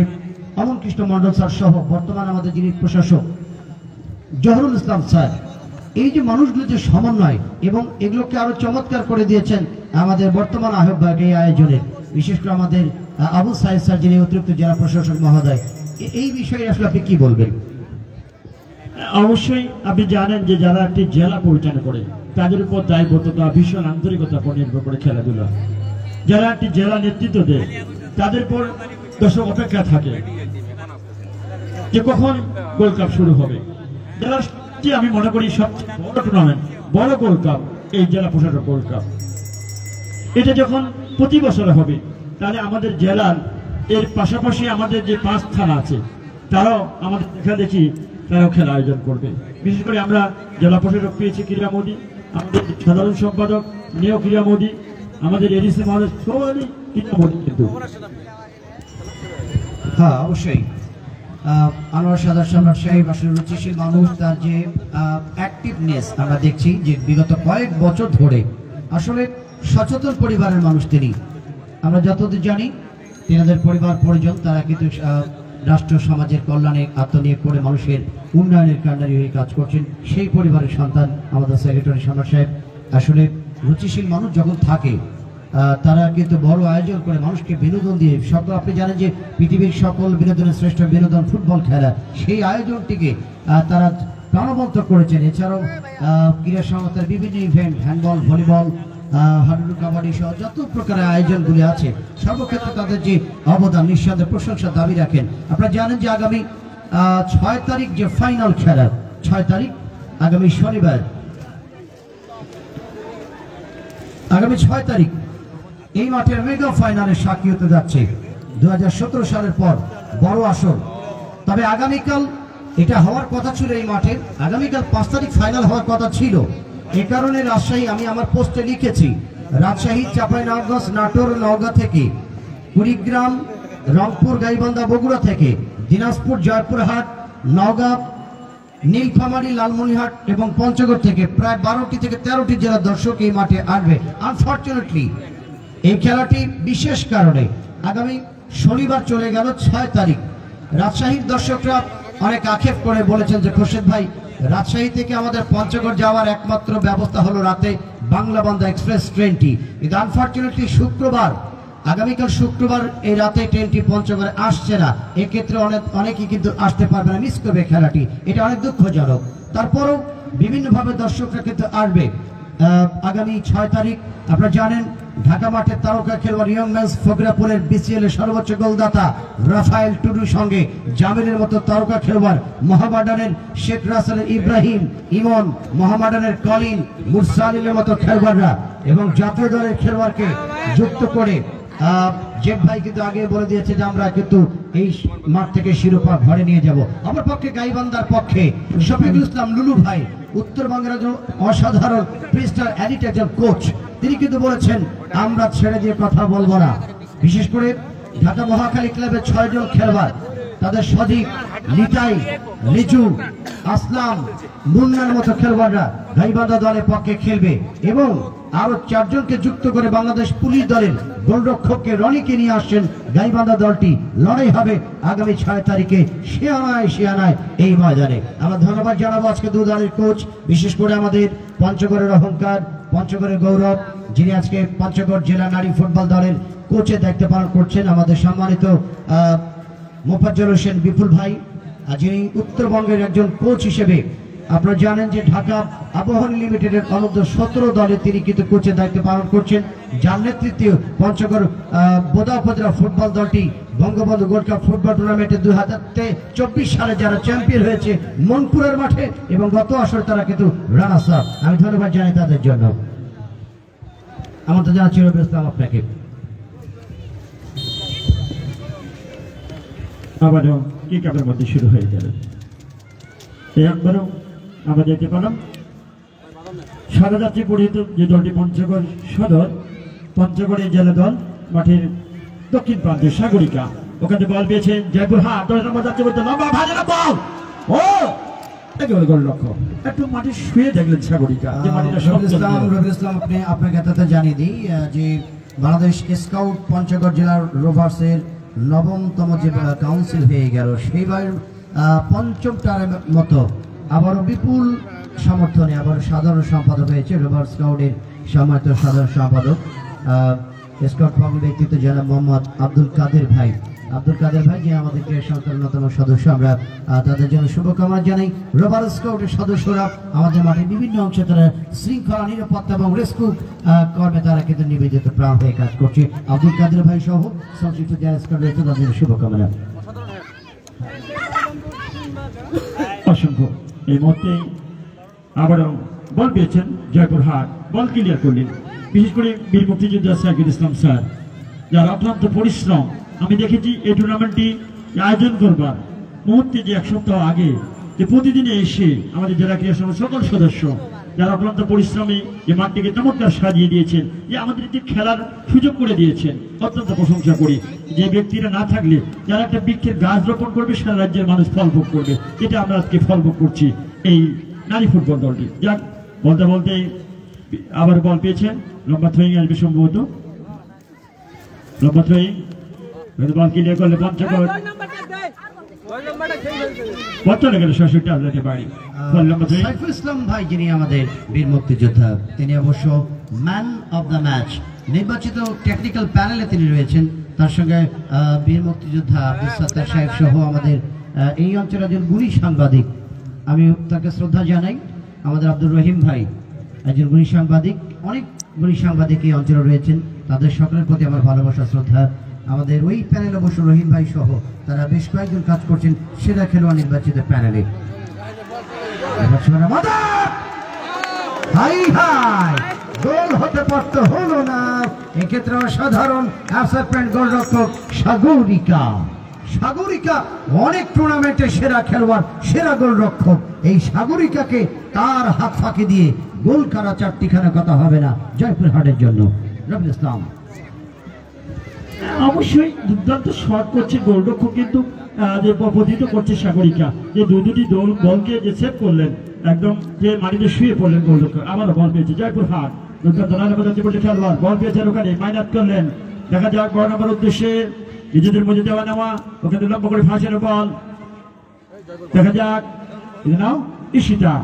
অমন কৃষ্ণ মন্ডল স্যার সহ বর্তমান আমাদের যিনি প্রশাসক জহরুল ইসলাম স্যার, এই যে মানুষগুলো যে সমন্বয় এবং এগুলোকে আরো চমৎকার করে দিয়েছেন আমাদের বর্তমান আহ্বায়ক এই আয়োজনের, বিশেষ করে আমাদের আবু সাইদ স্যার যিনি অতিরিক্ত জেলা প্রশাসক মহোদয়। এই বিষয়ে আসলে আপনি কি বলবেন? অবশ্যই আপনি জানেন যে যারা একটি জেলা পরিচালনা করে তাদের উপর দায়বদ্ধতা, ভীষণ আন্তরিকতা নির্ভর করে খেলাধুলা। যারা একটি জেলা নেতৃত্ব দেয় তাদের পর দর্শক অপেক্ষা থাকে যে কখন গোল্ড কাপ শুরু হবে। জেলাটি আমি মনে করি সবচেয়ে বড় টুর্নামেন্ট, বড় গোল্ড কাপ এই জেলা প্রশাসক গোল্ড কাপ। এটা যখন প্রতি বছর হবে, তাহলে আমাদের জেলার এর পাশাপাশি আমাদের যে 5 থানা আছে তারাও আমাদের দেখা দেখি তারাও খেলা আয়োজন করবে। বিশেষ করে আমরা জেলা প্রশাসক পেয়েছি ক্রীড়া মোদী, আমাদের সাধারণ সম্পাদক নিয় ক্রীড়া মোদী, আমাদের এডিসি মহাদেশ সবাই ক্রীড়া মোদী। কিন্তু হ্যাঁ, অবশ্যই আনোয়ার সাদার সম্রাট সাহেব আসলে রুচিশীল মানুষ, তার যে অ্যাক্টিভনেস আমরা দেখছি যে বিগত কয়েক বছর ধরে আসলে সচেতন পরিবারের মানুষ তিনি। আমরা যতদূর জানি তেনাদের পরিবার পরিজন তারা কিন্তু রাষ্ট্র সমাজের কল্যাণে আত্মনিয়োগ করে মানুষের উন্নয়নের কাণ্ডারি হয়ে কাজ করছেন। সেই পরিবারের সন্তান আমাদের সেক্রেটারি সম্রাট সাহেব। আসলে রুচিশীল মানুষ যখন থাকে তারা কিন্তু বড় আয়োজন করে মানুষকে বিনোদন দিয়ে, সকল আপনি জানেন যে পৃথিবীর সকল বিনোদনের শ্রেষ্ঠ বিনোদন ফুটবল খেলা, সেই আয়োজনটিকে তারা প্রাণবন্ত করেছেন। এছাড়াও ক্রীড়া সংস্থার বিভিন্ন ইভেন্ট, হ্যান্ডবল, ভলিবল, হাডুডু, কাবাডি সহ যত প্রকারের আয়োজনগুলি আছে সর্বক্ষেত্রে তাদের যে অবদান নিঃসন্দেহে প্রশংসার দাবি রাখেন। আপনারা জানেন যে আগামী 6 তারিখ যে ফাইনাল খেলা, 6 তারিখ আগামী শনিবার, আগামী 6 তারিখ এই মাঠের মেগা ফাইনালে সাক্ষী হতে যাচ্ছে 2017 সালের পর বড় আসর। তবে আগামীকাল এটা হওয়ার কথা ছিল, এই মাঠে আগামীকাল 5 তারিখ ফাইনাল হওয়ার কথা ছিল। এ কারণে রাজশাহী, আমি আমার পোস্টে লিখেছি, রাজশাহী, চাঁপাইনবাবগঞ্জ, নাটোর, নওগাঁ থেকে, কুড়িগ্রাম, রংপুর, গাইবান্ধা, বগুড়া থেকে, দিনাজপুর, জয়পুরহাট, নওগাঁ, নীলফামারী, লালমনিরহাট এবং পঞ্চগড় থেকে প্রায় 12টি থেকে 13টি জেলার দর্শক এই মাঠে আসবে। আনফরচুনেটলি এই খেলাটি বিশেষ কারণে আগামী শনিবার চলে গেল 6 তারিখ। রাজশাহীর দর্শকরা অনেক আক্ষেপ করে বলেছেন যে খোরশেদ ভাই, রাজশাহী থেকে আমাদের পঞ্চগড় যাওয়ার একমাত্র ব্যবস্থা হলো রাতে বাংলাবান্ধা এক্সপ্রেস ট্রেনটি, কিন্তু আনফরচুনেটলি শুক্রবার, আগামীকাল শুক্রবার এই রাতে ট্রেনটি পঞ্চগড়ে আসছে না। এক্ষেত্রে অনেকেই কিন্তু আসতে পারবে না, মিস করবে খেলাটি। এটা অনেক দুঃখজনক। তারপরও বিভিন্নভাবে দর্শকরা কিন্তু আসবে। আগামী 6 তারিখ আপনারা জানেন ঢাকা মাঠে তারকা খেলোয়াড় ইয়ংম্যানস ফকরাপুরের বিসিএল এর সর্বোচ্চ গোলদাতা রাফায়েল টুডুর সঙ্গে জামিলের মতো তারকা খেলোয়াড়, মোহামেডানের শেখ রাসেলের ইব্রাহিম, ইমন, মোহামেডানের কলিন, মুরসালিনের মতো খেলোয়াড়রা এবং জাতীয় দলের খেলোয়াড়কে যুক্ত করে জেব ভাই কিন্তু আগে বলে দিয়েছে যে আমরা কিন্তু এই মাঠ থেকে শিরোপা ঘরে নিয়ে যাব। আমার পক্ষে গাইবান্ধার পক্ষে শফিকুল ইসলাম লুলু ভাই, উত্তরবঙ্গের একজন অসাধারণ প্রিস্টার এডিট একজন কোচ, তিনি কিন্তু বলেছেন আমরা ছেড়ে দিয়ে কথা বলবো না। বিশেষ করে ঢাকা মহাখালী ক্লাবের 6 জন খেলোয়াড়, তাদের সদীপ, লিটাই, লিজু, আসলাম, মুন্নার মতো খেলোয়াড়রা গাইবান্ধা দলের পক্ষে খেলবে এবং আরো 4 জনকে যুক্ত করে বাংলাদেশ পুলিশ দলের গোলরক্ষককে রনিকে নিয়ে আসছেন গাইবান্ধা দলটি। লড়াই হবে আগামী 6 তারিখে শিয়ানায় এই ময়দানে। আমরা ধন্যবাদ জানাবো আজকে 2 দলের কোচ, বিশেষ করে আমাদের পঞ্চগড়ের অহংকার, পঞ্চগড়ের গৌরব, যিনি আজকে পঞ্চগড় জেলা নারী ফুটবল দলের কোচের দায়িত্ব পালন করছেন, আমাদের সম্মানিত মোফাজ্জল হোসেন বিপুল ভাই, যিনি উত্তরবঙ্গের একজন কোচ হিসেবে আপনারা জানেন যে ঢাকা আবাহনী লিমিটেডের অনূর্ধ্ব 17 দলে তিনি কিন্তু কোচের দায়িত্ব পালন করছেন, যার নেতৃত্বে পঞ্চগড় বোদা উপজেলা ফুটবল দলটি বঙ্গবন্ধু গোল্ড কাপ ফুটবল টুর্নামেন্টে 2024 সালে যারা চ্যাম্পিয়ন হয়েছে মনপুরের মাঠে এবং গত আসরে তারা কিন্তু রানার্স আপ। আমি ধন্যবাদ জানাই তাদের জন্য। আমার তো জানা চিরবিরোধ ইসলাম আপনাকে। আবারও কিক আপের মধ্যে শুরু হয়ে গেল। একবারও আমরা দেখতে পেলাম সাদা যাত্রী পরিহিত যে দলটি পঞ্চগড় সদর, পঞ্চগড়ের জেলা দল মাঠের দক্ষিণ প্রান্তে সাগরিকা, ওখানে বল পেয়েছে জয়পুরহাট, 10 নম্বর যাত্রী বলতে লম্বা ভাজা বল, ও একেবারে গোল লক্ষ্য। একটু মাঠে শুয়ে দেখলেন সাগরিকা যে মাটিটা রবিউল ইসলাম, আপনাকে এতটা জানিয়ে দিই যে বাংলাদেশ স্কাউট পঞ্চগড় জেলার রোভার্সের 9তম যে কাউন্সিল হয়ে গেল, সেইবার 5ম টারের মতো আবারও বিপুল সমর্থনে আবারও সাধারণ সম্পাদক হয়েছে রোভার স্কাউটের সম্মানিত সাধারণ সম্পাদক স্কাউট ফর্মের ব্যক্তিত্ব জনাব মোহাম্মদ আব্দুল কাদের ভাই, যে আমাদের ক্রীড়া সংস্থার অন্যতম সদস্য। আমরা তাদের জন্য শুভকামনা জানাই। রোভার স্কাউটের সদস্যরা আমাদের মাঠে বিভিন্ন অংশে তারা শৃঙ্খলা, নিরাপত্তা এবং রেস্কিউ কর্মে তারা কিন্তু নিবেদিত প্রাণ হয়ে কাজ করছে। আব্দুল কাদের ভাই সহ সংশ্লিষ্ট যারা স্কাউট রয়েছে তাদের শুভকামনা। অসংখ্য। এই মুহূর্তে আবারও বল পেয়েছেন জয়পুরহাট, বল ক্লিয়ার করলেন বিশেষ করে বীর মুক্তিযোদ্ধা সাইকুল ইসলাম স্যার, যার অক্লান্ত পরিশ্রম। আমি দেখেছি এই টুর্নামেন্টটি আয়োজন করবার মুহূর্তে যে 1 সপ্তাহ আগে যে প্রতিদিনে এসে আমাদের জেলা ক্রীড়া সংঘের সকল সদস্য যারা অক্লান্ত পরিশ্রমে যে মাঠটিকে চমৎকার সাজিয়ে দিয়েছেন, যে আমাদের যে খেলার সুযোগ করে দিয়েছেন, অত্যন্ত প্রশংসা করি। যে ব্যক্তিরা না থাকলে যারা একটা বৃক্ষের গাছ রোপণ করবে, সারা রাজ্যের মানুষ ফল ভোগ করবে, এটা আমরা আজকে ফল ভোগ করছি এই নারী ফুটবল দলটি। যাক, বলতে বলতে আবার বল পেয়েছেন, লম্বা থ্রোয়িং আসবে সম্ভবত, লম্বা থ্রোয়িং বল ক্লিয়ার করলে পঞ্চগড় চলে গেল 66 আটলাতে বাড়ি। সাইফুল ইসলাম ভাই যিনি আমাদের বীর মুক্তিযোদ্ধা, তিনি অবশ্য ম্যান অব দ্য ম্যাচ নির্বাচিত টেকনিক্যাল প্যানেলে তিনি রয়েছেন। তার সঙ্গে বীর মুক্তিযোদ্ধা আব্দুল সাত্তার সাহেব সহ আমাদের এই অঞ্চলের একজন গুণী সাংবাদিক, আমি তাকে শ্রদ্ধা জানাই। আমাদের আব্দুর রহিম ভাই একজন গুণী সাংবাদিক, অনেক গুণী সাংবাদিক এই অঞ্চলে রয়েছেন, তাদের সকলের প্রতি আমার ভালোবাসা শ্রদ্ধা। আমাদের ওই প্যানেল অবশ্য রহিম ভাই সহ তারা বেশ কয়েকজন কাজ করছেন সেরা খেলোয়াড় নির্বাচিত প্যানেলে। গোল হতে পারত, হলো না। এক্ষেত্রে অসাধারণ অ্যাসারপ্যান্ট গোলরক্ষক সাগরিকা। সাগরিকা অনেক টুর্নামেন্টে সেরা খেলোয়াড়, সেরা গোলরক্ষক। এই সাগরিকাকে তার হাত ফাঁকি দিয়ে গোল করা 4টিখানা কথা হবে না জয়পুরহাটের জন্য। রবিউল ইসলাম অবশ্যই দুর্দান্ত শট করছে গোলরক্ষক, কিন্তু যে প্রতিহত করছে সাগরিকা, যে দুটি বলকে যে সেভ করলেন, একদম যে মাটিতে শুয়ে পড়লেন গোলরক্ষক। আবারও বল পেয়েছে জয়পুরহাট, দুর্দান্ত খেলোয়াড় বল পেয়েছেন, ওখানে মাইনাস করলেন। দেখা যাক বল নাম্বার উদ্দেশ্যে নিজেদের মধ্যে দেওয়া নেওয়া, ওখানে লম্বা করে ফাঁসের বল, দেখা যাক নাও ঈশিতা,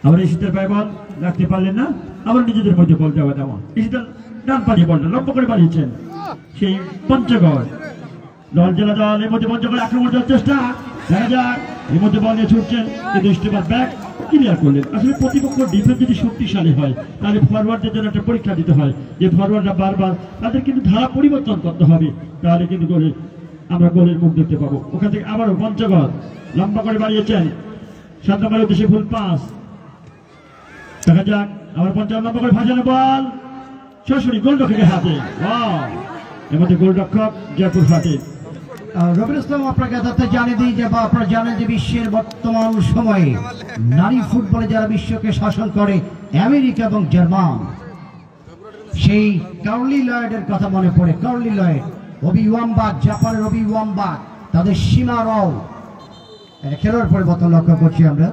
আবার ঈশিতার পায়ে বল রাখতে পারলেন না, আবার নিজেদের মধ্যে বল দেওয়া নেওয়া। ঈশিতা ডান পায়ে বলটা লম্বা করে বাড়িয়েছেন সেই পঞ্চগড় দল, জেলা দল। এর মধ্যে পঞ্চগড় আক্রমণ করার চেষ্টা, দেখা যাক এর মধ্যে বল নিয়ে ছুটছেন, কিন্তু স্টেপার ব্যাক ক্লিয়ার করলেন। আসলে প্রতিপক্ষ ডিফেন্স যদি শক্তিশালী হয় তাহলে ফরওয়ার্ডদের জন্য একটা পরীক্ষা দিতে হয়, যে ফরওয়ার্ডরা বারবার তাদের কিন্তু ধারা পরিবর্তন করতে হবে, তাহলে কিন্তু আমরা গোলের মুখ দেখতে পাবো। ওখান থেকে আবারও পঞ্চগড় লম্বা করে বাড়িয়েছেন, 7 নম্বরের উদ্দেশ্যে ফুল পাস, দেখা যাক আবার পঞ্চগড় লম্বা করে ভাসানো বল সরাসরি গোলরক্ষকের হাতে। এর মধ্যে গোলরক্ষক জয়পুরহাটের। রবিউল ইসলাম আপনাকে যাতে জানিয়ে দিই যে আপনারা জানেন যে বিশ্বের বর্তমান সময়ে নারী ফুটবলে যারা বিশ্বকে শাসন করে আমেরিকা এবং জার্মান, সেই কার্লি লয়েডের কথা মনে পড়ে। কার্লি লয়েড, ওবি ওয়াম্বাক, জাপানের ওবি ওয়াম্বাক, তাদের সীমা রাও খেলোয়াড় পরিবর্তন লক্ষ্য করছি আমরা।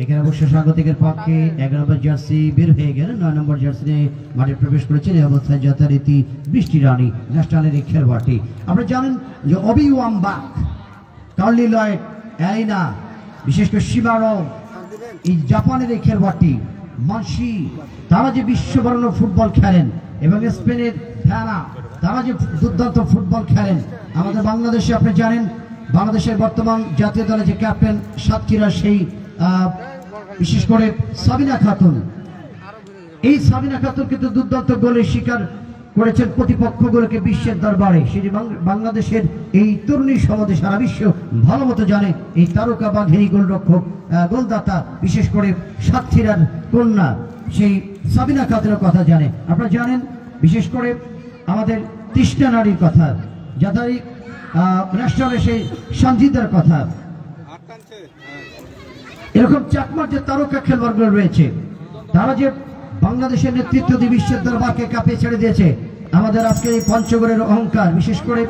এখানে অবশ্য স্বাগতিকের পক্ষে 11 নম্বর জার্সি বের হয়ে গেল, 9 নম্বর জার্সি নিয়ে মাঠে প্রবেশ করেছেন। এই অবস্থায় যথারীতি বৃষ্টি রানী ন্যাশনালের এই খেলোয়াড়টি। আপনারা জানেন যে ওবি ওয়াম্বাক, কার্লি লয়েড, অ্যালিনা, বিশেষ করে সীমারও, এই জাপানের এই খেলোয়াড়টি মানসি, তারা যে বিশ্ববরণ্য ফুটবল খেলেন, এবং স্পেনের ভ্যানা, তারা যে দুর্দান্ত ফুটবল খেলেন। আমাদের বাংলাদেশে আপনি জানেন বাংলাদেশের বর্তমান জাতীয় দলের যে ক্যাপ্টেন সাতক্ষীরা, সেই বিশেষ করে সাবিনা খাতুন, এই সাবিনা খাতুন কিন্তু দুর্দান্ত গোলের শিকার করেছেন প্রতিপক্ষগুলোকে বিশ্বের দরবারে। সেটি বাংলাদেশের এই তরুণী সমাজে সারা বিশ্ব ভালো মতো জানে এই তারকা বাঘেরি গোলরক্ষক, গোলদাতা, বিশেষ করে সাতক্ষীরার কন্যা সেই সাবিনা খাতুনের কথা জানে। আপনারা জানেন বিশেষ করে আমাদের তৃষ্ণা নারীর কথা, যাদের ন্যাশনালের সেই সঞ্জিতার কথা। এরকম চাকমার যে তারকা খেলোয়াড়গুলো রয়েছে, তারা যে বাংলাদেশের নেতৃত্ব দিয়ে বিশ্বের দরবারকে কাঁপিয়ে ছেড়ে দিয়েছে। আমাদের আজকে এই পঞ্চগড়ের অহংকার, বিশেষ করে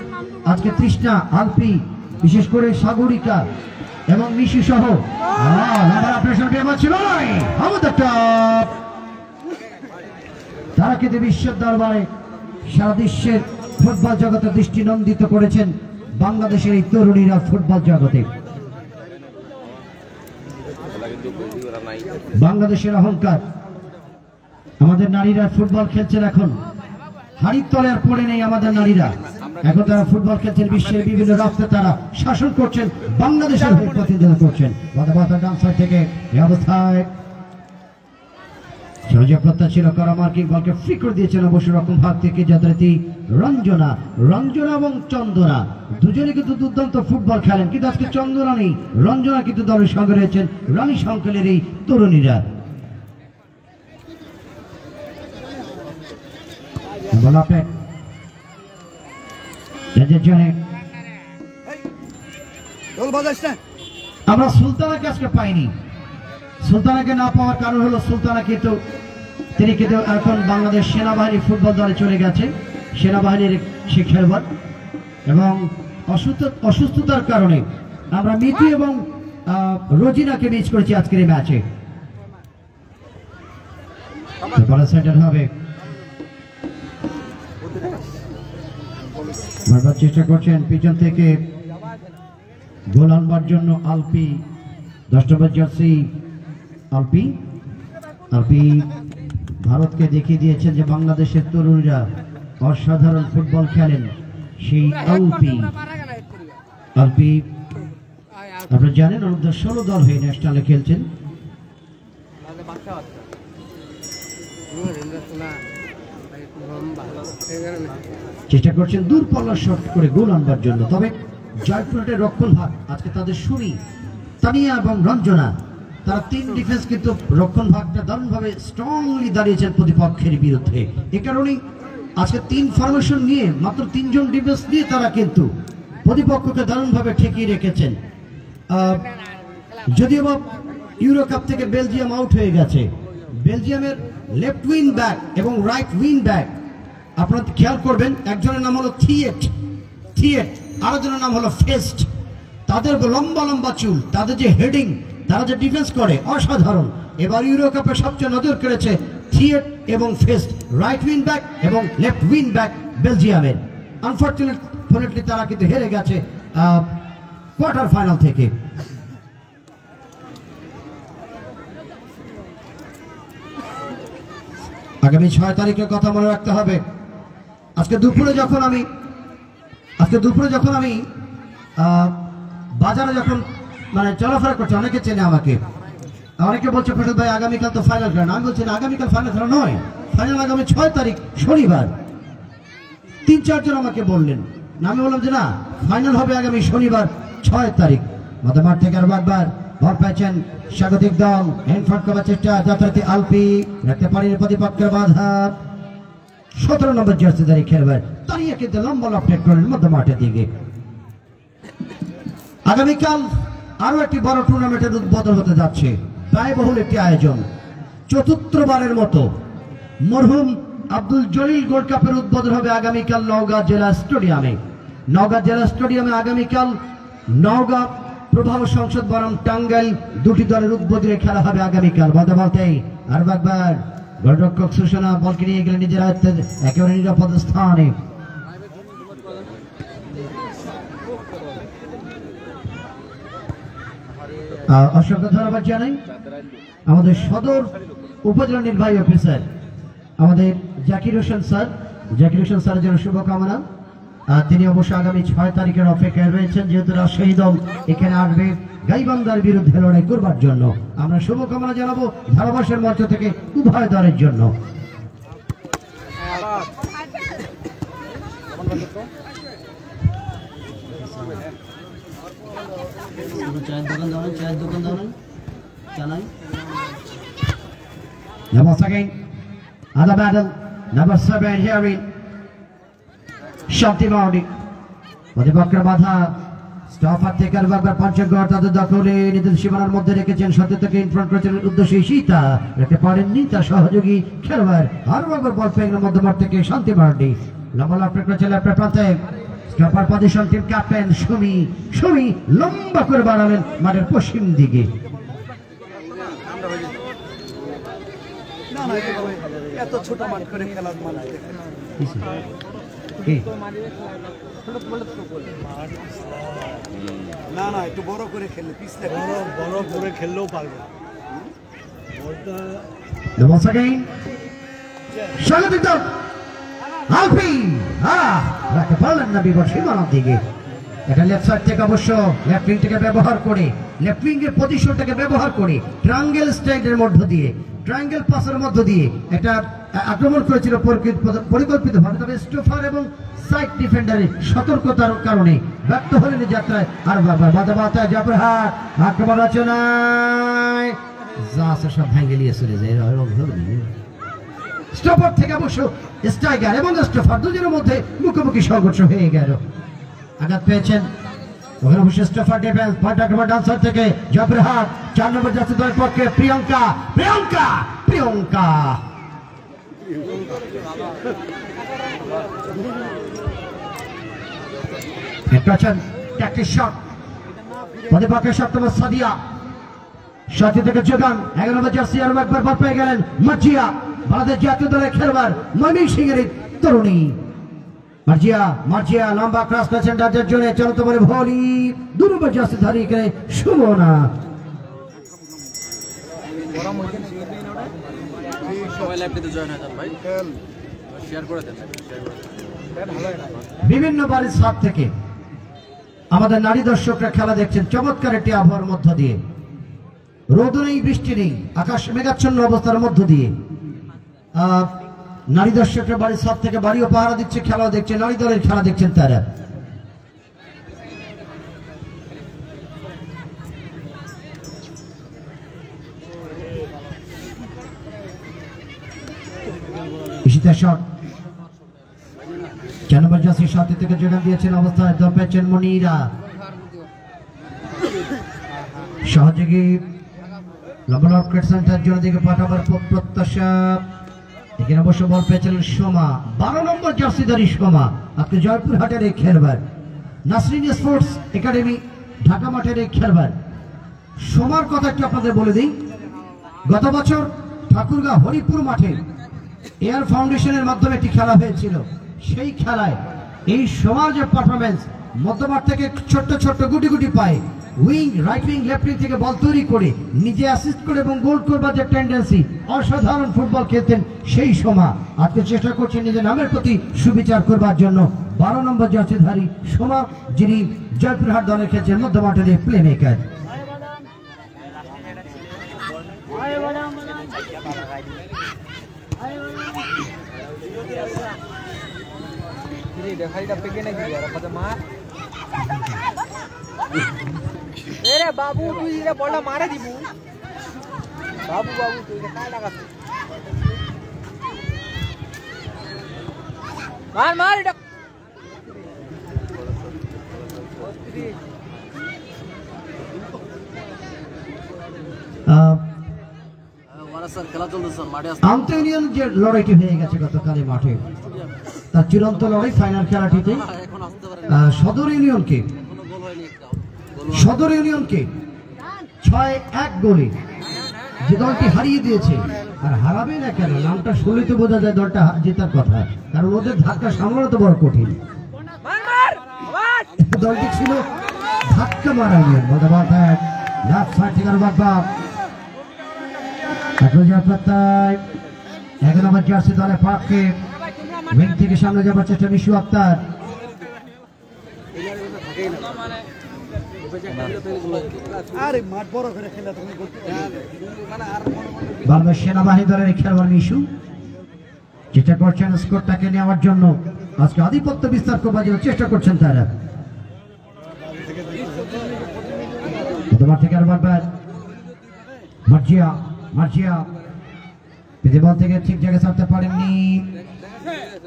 আজকে তৃষ্ণা, আলপি, বিশেষ করে সাগরিকা এবং মিশু সহ তারা কিন্তু বিশ্বের দরবারে সারা বিশ্বের ফুটবল জগতে দৃষ্টি নন্দিত করেছেন বাংলাদেশের এই তরুণীরা ফুটবল জগতে। বাংলাদেশের অহংকার, আমাদের নারীরা ফুটবল খেলছেন এখন, হাড়ির তলে আর পড়ে নেই আমাদের নারীরা। এখন তারা ফুটবল খেলছেন, বিশ্বের বিভিন্ন রাষ্ট্রে তারা শাসন করছেন, বাংলাদেশের হয়ে প্রতিনিধিত্ব করছেন। ডান সাইড থেকে এই অবস্থায় প্রত্যাশা ছিল করা মার্কিং বলকে ফ্রি করে দিয়েছেন অবশ্য রকম ভাগ থেকে যথারীতি রঞ্জনা এবং চন্দনা দুজনে কিন্তু দুর্দান্ত ফুটবল খেলেন, কিন্তু আজকে চন্দনা নেই, রঞ্জনা কিন্তু দলের সঙ্গে রয়েছেন রানী সংকলের এই তরুণীরা। বল আপনি আমরা সুলতানাকে আজকে পাইনি। সুলতানাকে না পাওয়ার কারণ হলো সুলতানা কিন্তু তিনি কিন্তু এখন বাংলাদেশ সেনাবাহিনী ফুটবল দলে চলে গেছে, সেনাবাহিনীর সে খেলোয়াড়, এবং অসুস্থতার কারণে আমরা মিতি এবং রোজিনাকে মিস করেছি আজকের এই ম্যাচে। সেন্টার হবে, বারবার চেষ্টা করছেন পিছন থেকে গোল আনবার জন্য আলপি, 10 নম্বর জার্সি আলপি। আলপি ভারতকে দেখিয়ে দিয়েছেন যে বাংলাদেশের তরুণরা অসাধারণ ফুটবল খেলেন। সেই আলপি আপনারা জানেন অনূর্ধ্ব 16 দল হয়ে ন্যাশনালে খেলছেন। চেষ্টা করছেন দূর পাল্লার শট করে গোল আনবার জন্য, তবে জয়পুরহাটের রক্ষণ ভাগ আজকে তাদের সুমি, তানিয়া এবং রঞ্জনা, তারা 3 ডিফেন্স কিন্তু রক্ষণ ভাগটা দারুণভাবে স্ট্রংলি দাঁড়িয়েছেন প্রতিপক্ষের বিরুদ্ধে। এ কারণেই আজকে 3 ফরমেশন নিয়ে মাত্র 3 জন ডিফেন্স নিয়ে তারা কিন্তু প্রতিপক্ষকে দারুণভাবে ঠেকিয়ে রেখেছেন। যদিও বা ইউরো কাপ থেকে বেলজিয়াম আউট হয়ে গেছে, বেলজিয়ামের লেফট উইং ব্যাক এবং রাইট উইং ব্যাক আপনারা খেয়াল করবেন, একজনের নাম হলো থিয়েট, আরেকজনের নাম হলো ফেস্ট। তাদের লম্বা লম্বা চুল, তাদের যে হেডিং, তারা যে ডিফেন্স করে অসাধারণ। এবার ইউরো কাপে সবচেয়ে নজর কেড়েছে থিয়েট এবং ফেস্ট, রাইট উইং ব্যাক এবং লেফট উইং ব্যাক বেলজিয়ামের। আনফরচুনেটলি তারা কিন্তু হেরে গেছে কোয়ার্টার ফাইনাল থেকে। আগামী 6 তারিখের কথা মনে রাখতে হবে। আজকে দুপুরে যখন আমি বাজারে যখন মানে চলাফেরা করছি, অনেকে চেনে আমাকে, অনেকে বলছে ফেরত ভাই আগামীকাল তো ফাইনাল খেলা। আমি বলছি না, আগামীকাল ফাইনাল খেলা নয়, ফাইনাল আগামী 6 তারিখ শনিবার। 3-4 জন আমাকে বললেন, আমি বললাম যে না, ফাইনাল হবে আগামী শনিবার 6 তারিখ। মধ্যমাঠ থেকে আরো একবার ভর পেয়েছেন স্বাগতিক দল, হ্যান্ডফ্রন্ট করার চেষ্টা, যথারীতি আলপি রাখতে পারেন প্রতিপক্ষের বাধা। 17 নম্বর জার্সিধারী খেলোয়াড় তারিয়া কিন্তু লম্বা লফটেড করেন মধ্যমাঠের দিকে। আগামীকাল আরো একটি বড় টুর্নামেন্টের উদ্বোধন হতে যাচ্ছে, ব্যয়বহুল একটি আয়োজন। 4র্থবারের মতো মরহুম আব্দুল জলিল গোল্ড কাপের উদ্বোধন হবে আগামীকাল নওগাঁ জেলা স্টেডিয়ামে। আগামীকাল নওগাঁ প্রভাব সংসদ বনাম টাঙ্গাইল দুটি দলের উদ্বোধনে খেলা হবে আগামীকাল। বলতেই আর একবার গোলরক্ষক সুষনা বলকে নিয়ে গেলেন নিজের আয়ত্তের একেবারে নিরাপদ স্থানে। অসংখ্য ধন্যবাদ জানাই আমাদের সদর উপজেলা নির্বাহী অফিসার আমাদের জাকির হোসেন স্যারের জন্য শুভকামনা। তিনি অবশ্য আগামী 6 তারিখের অপেক্ষায় রয়েছেন, যেহেতু রাজশাহী দল এখানে আসবে গাইবান্ধার বিরুদ্ধে লড়াই করবার জন্য। আমরা শুভকামনা জানাবো ধারাভাষের মঞ্চ থেকে উভয় দলের জন্য। Other battle, number 7 here শান্তি মাউডি প্রতিপক্ষের বাধা স্টপার থেকে একবার পঞ্চগড় তাদের দখলে নিজের সীমানার মধ্যে রেখেছেন। সত্য থেকে ইনফ্রন্ট করেছেন উদ্দেশ্যে সীতা রেখে পারেননি তার সহযোগী খেলোয়াড়। আরো একবার বল পেয়ে মধ্যমাঠ থেকে শান্তি মাউডি লম্বা লফটেড করেছেন লেফট প্রান্তে। Stopper position team captain Sumi লম্বা করে বাড়ালেন মাঠের পশ্চিম দিকে। এত ছোট মাঠ করে খেলার মানে না একটু বড় করে খেললে পিছলে বড় করে খেললেও পারবে। এটা লেফট সাইড থেকে অবশ্য লেফট উইং থেকে ব্যবহার করে লেফট উইং এর পজিশনটাকে ব্যবহার করে ট্রায়াঙ্গেল স্টাইলের মধ্য দিয়ে ট্রায়াঙ্গেল পাসের মধ্য দিয়ে এটা আক্রমণ করেছিল পরিকল্পিতভাবে। তবে স্টোফার এবং সাইড ডিফেন্ডারের সতর্কতার কারণে ব্যর্থ হলেন যাত্রায়। আর বাধা জাফরহাট আক্রমণ রচনায় যা আছে সব ভেঙে নিয়ে চলে যায়। স্টপার থেকে অবশ্য স্ট্রাইকার এবং স্টপার দুজনের মধ্যে মুখোমুখি সংঘর্ষ হয়ে গেল। আঘাত পেয়েছেন ওখানে অবশ্য স্টপার ডিফেন্স পাল্টা ডান সাইড থেকে জয়পুরহাট 4 নম্বর জার্সি দলের পক্ষে প্রিয়ঙ্কা প্রিয়ঙ্কা প্রিয়ঙ্কা প্রতিপক্ষের 7 নম্বর সাদিয়া সাথী থেকে যোগান 11 নম্বর জার্সি আরো একবার বল পেয়ে গেলেন মার্জিয়া বাংলাদেশ জাতীয় দলের খেলোয়াড় ময়মনসিংহের তরুণী মার্জিয়া মার্জিয়া লম্বা ক্রস করেছেন রাজ্যের জন্য চলন্ত বলে ভলি 2 নম্বর জার্সি ধারী করে সুমনা বিভিন্ন বাড়ির ছাদ থেকে আমাদের নারী দর্শকরা খেলা দেখছেন চমৎকার একটি আবহাওয়ার মধ্য দিয়ে। রোদ নেই, বৃষ্টি নেই, আকাশ মেঘাচ্ছন্ন অবস্থার মধ্য দিয়ে নারী দর্শকরা বাড়ির ছাদ থেকে বাড়িও পাহারা দিচ্ছে, খেলাও দেখছে, নারী দলের খেলা দেখছেন তারা। সাথে থেকে যোগান দিয়েছেন অবস্থায় দল পেয়েছেন মনিরা সহযোগী লম্বা ক্রিকেট সেন্টার জন্য দিকে পাঠাবার প্রত্যাশা। এখানে অবশ্য বল পেয়েছিলেন সোমা 12 নম্বর জার্সিধারী সোমা আজকে জয়পুরহাটের এই খেলোয়াড় নাসরিন স্পোর্টস একাডেমি ঢাকা মাঠের এই খেলোয়াড়। সোমার কথা একটু আপনাদের বলে দিই, গত বছর ঠাকুরগাঁ হরিপুর মাঠে এয়ার ফাউন্ডেশনের মাধ্যমে একটি খেলা হয়েছিল। সেই খেলায় এই সোমার যে পারফরমেন্স, মধ্যমাঠ থেকে ছোট্ট ছোট্ট গুটি গুটি পায় wing right wing left wing থেকে বল তৈরি করে নিজে অ্যাসিস্ট করে এবং গোল করবার যে টেন্ডেন্সি, অসাধারণ ফুটবল খেলতেন সেই সোমা। আজকে চেষ্টা করছেন নিজের নামের প্রতি সুবিচার করবার জন্য 12 নম্বর জার্সিধারী সোমা, যিনি জয়পুরহাট দলে খেলছেন মধ্যমাঠের প্লে মেকার। বাবু তুই বলটা মারে দিব বাবু বাবু তুই কায় লাগাস মার মার এটা আন্তঃইউনিয়ন যে লড়াইটি হয়ে গেছে গতকালের মাঠে, তার চূড়ান্ত লড়াই ফাইনাল খেলাটিতে সদর ইউনিয়নকে 6-1 গোলে যে দলটি হারিয়ে দিয়েছে। আর হারাবে না কেন, নামটা শুনলে তো বোঝা যায় দলটা জেতার কথা, কারণ ওদের ধাক্কা সামলানো তো বড় কঠিন। দলটি ছিল ধাক্কা মারা ইউনিয়ন লেফট সাইড থেকে বাগবা 1 নম্বর জার্সি দলের পক্ষে উইং থেকে সামনে যাবার চেষ্টা মিশু আক্তার। বাংলাদেশ সেনাবাহিনী দলের খেলোয়াড় মিশু চেষ্টা করছেন স্কোরটাকে নেওয়ার জন্য, আজকে আধিপত্য বিস্তার করবার জন্য চেষ্টা করছেন তারা। থেকে মার্জিয়া মার্জিয়া বল থেকে ঠিক জায়গায় ছাড়তে পারেননি,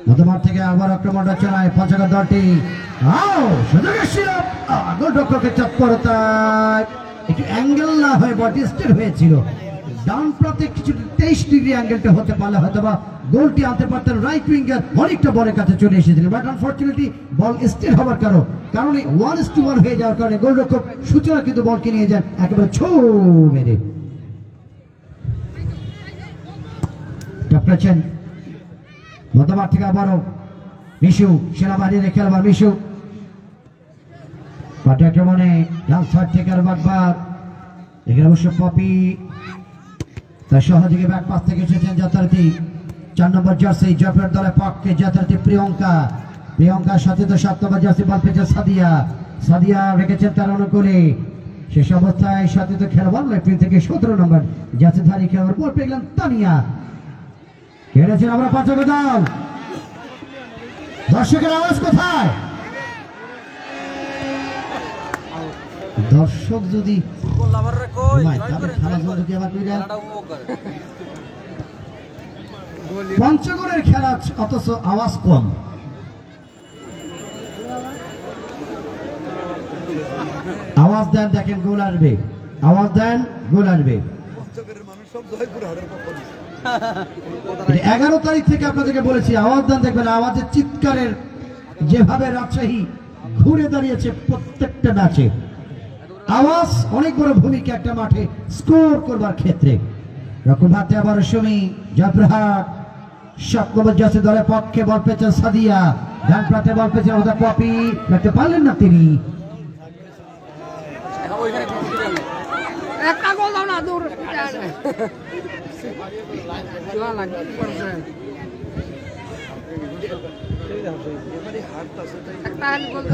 মধ্যমাঠ থেকে আবার আক্রমণ রচনায় পঞ্চায়েত দলটি গোলরক্ষকের তৎপরতায় একটু অ্যাঙ্গেল না হয়ে বল ডিস্টেন্ট হয়েছিল, ডান প্রান্তে কিছু 23 ডিগ্রি অ্যাঙ্গেলটা হতে পারলে হয়তো বা গোলটি আনতে পারতেন। রাইট উইঙ্গার অনেকটা বলের কাছে চলে এসেছিলেন, বাট আনফর্চুনেটলি বল স্টিল হওয়ার কারণে 1-1 হয়ে যাওয়ার কারণে গোলরক্ষক সূচনা কিন্তু বলকে নিয়ে যান একেবারে ছো মেরে। মধ্যমাঠ থেকে আবারও মিশু সেনাবাহিনীর খেলোয়াড় মিশু আক্রমণে ডান সাইড থেকে বাগবার। এখানে অবশ্য পপি তার সহযোগী ব্যাক পাস থেকে এসেছেন যথারীতি 4 নম্বর জার্সি জয়পুর দলের পক্ষে যথারীতি প্রিয়ঙ্কা। প্রিয়ঙ্কার সাথে তো 7 নম্বর জার্সি বল পেয়েছে সাদিয়া। সাদিয়া রেখেছেন তার অনুকূলে, শেষ অবস্থায় সাথে তো খেলোয়াড় লেফট থেকে 17 নম্বর জার্সিধারী খেলোয়াড় বল পেয়ে গেলেন তানিয়া। হেরেছেন আমরা পঞ্চগড় দল। দর্শকের আওয়াজ কোথায়? দর্শক যদি পঞ্চগড়ের খেলা অথচ আওয়াজ কম। আওয়াজ দেন, দেখেন গোল আসবে, আওয়াজ দেন গোল আসবে। 11 তারিখ থেকে আপনাদেরকে বলেছি আওয়াজ দেন, দেখবেন আওয়াজের চিৎকারের যেভাবে রাজশাহী ঘুরে দাঁড়িয়েছে প্রত্যেকটা ম্যাচে। আওয়াজ অনেক বড় ভূমিকা একটা মাঠে স্কোর করবার ক্ষেত্রে। রকম হাতে আবার সুমি জয়প্রহাট সপ্তমত জাসি দলের পক্ষে বল পেয়েছেন সাদিয়া, ডান প্রান্তে বল পেয়েছেন ওদের কপি, রাখতে পারলেন না তিনি। একটা গোল দাও না, দূর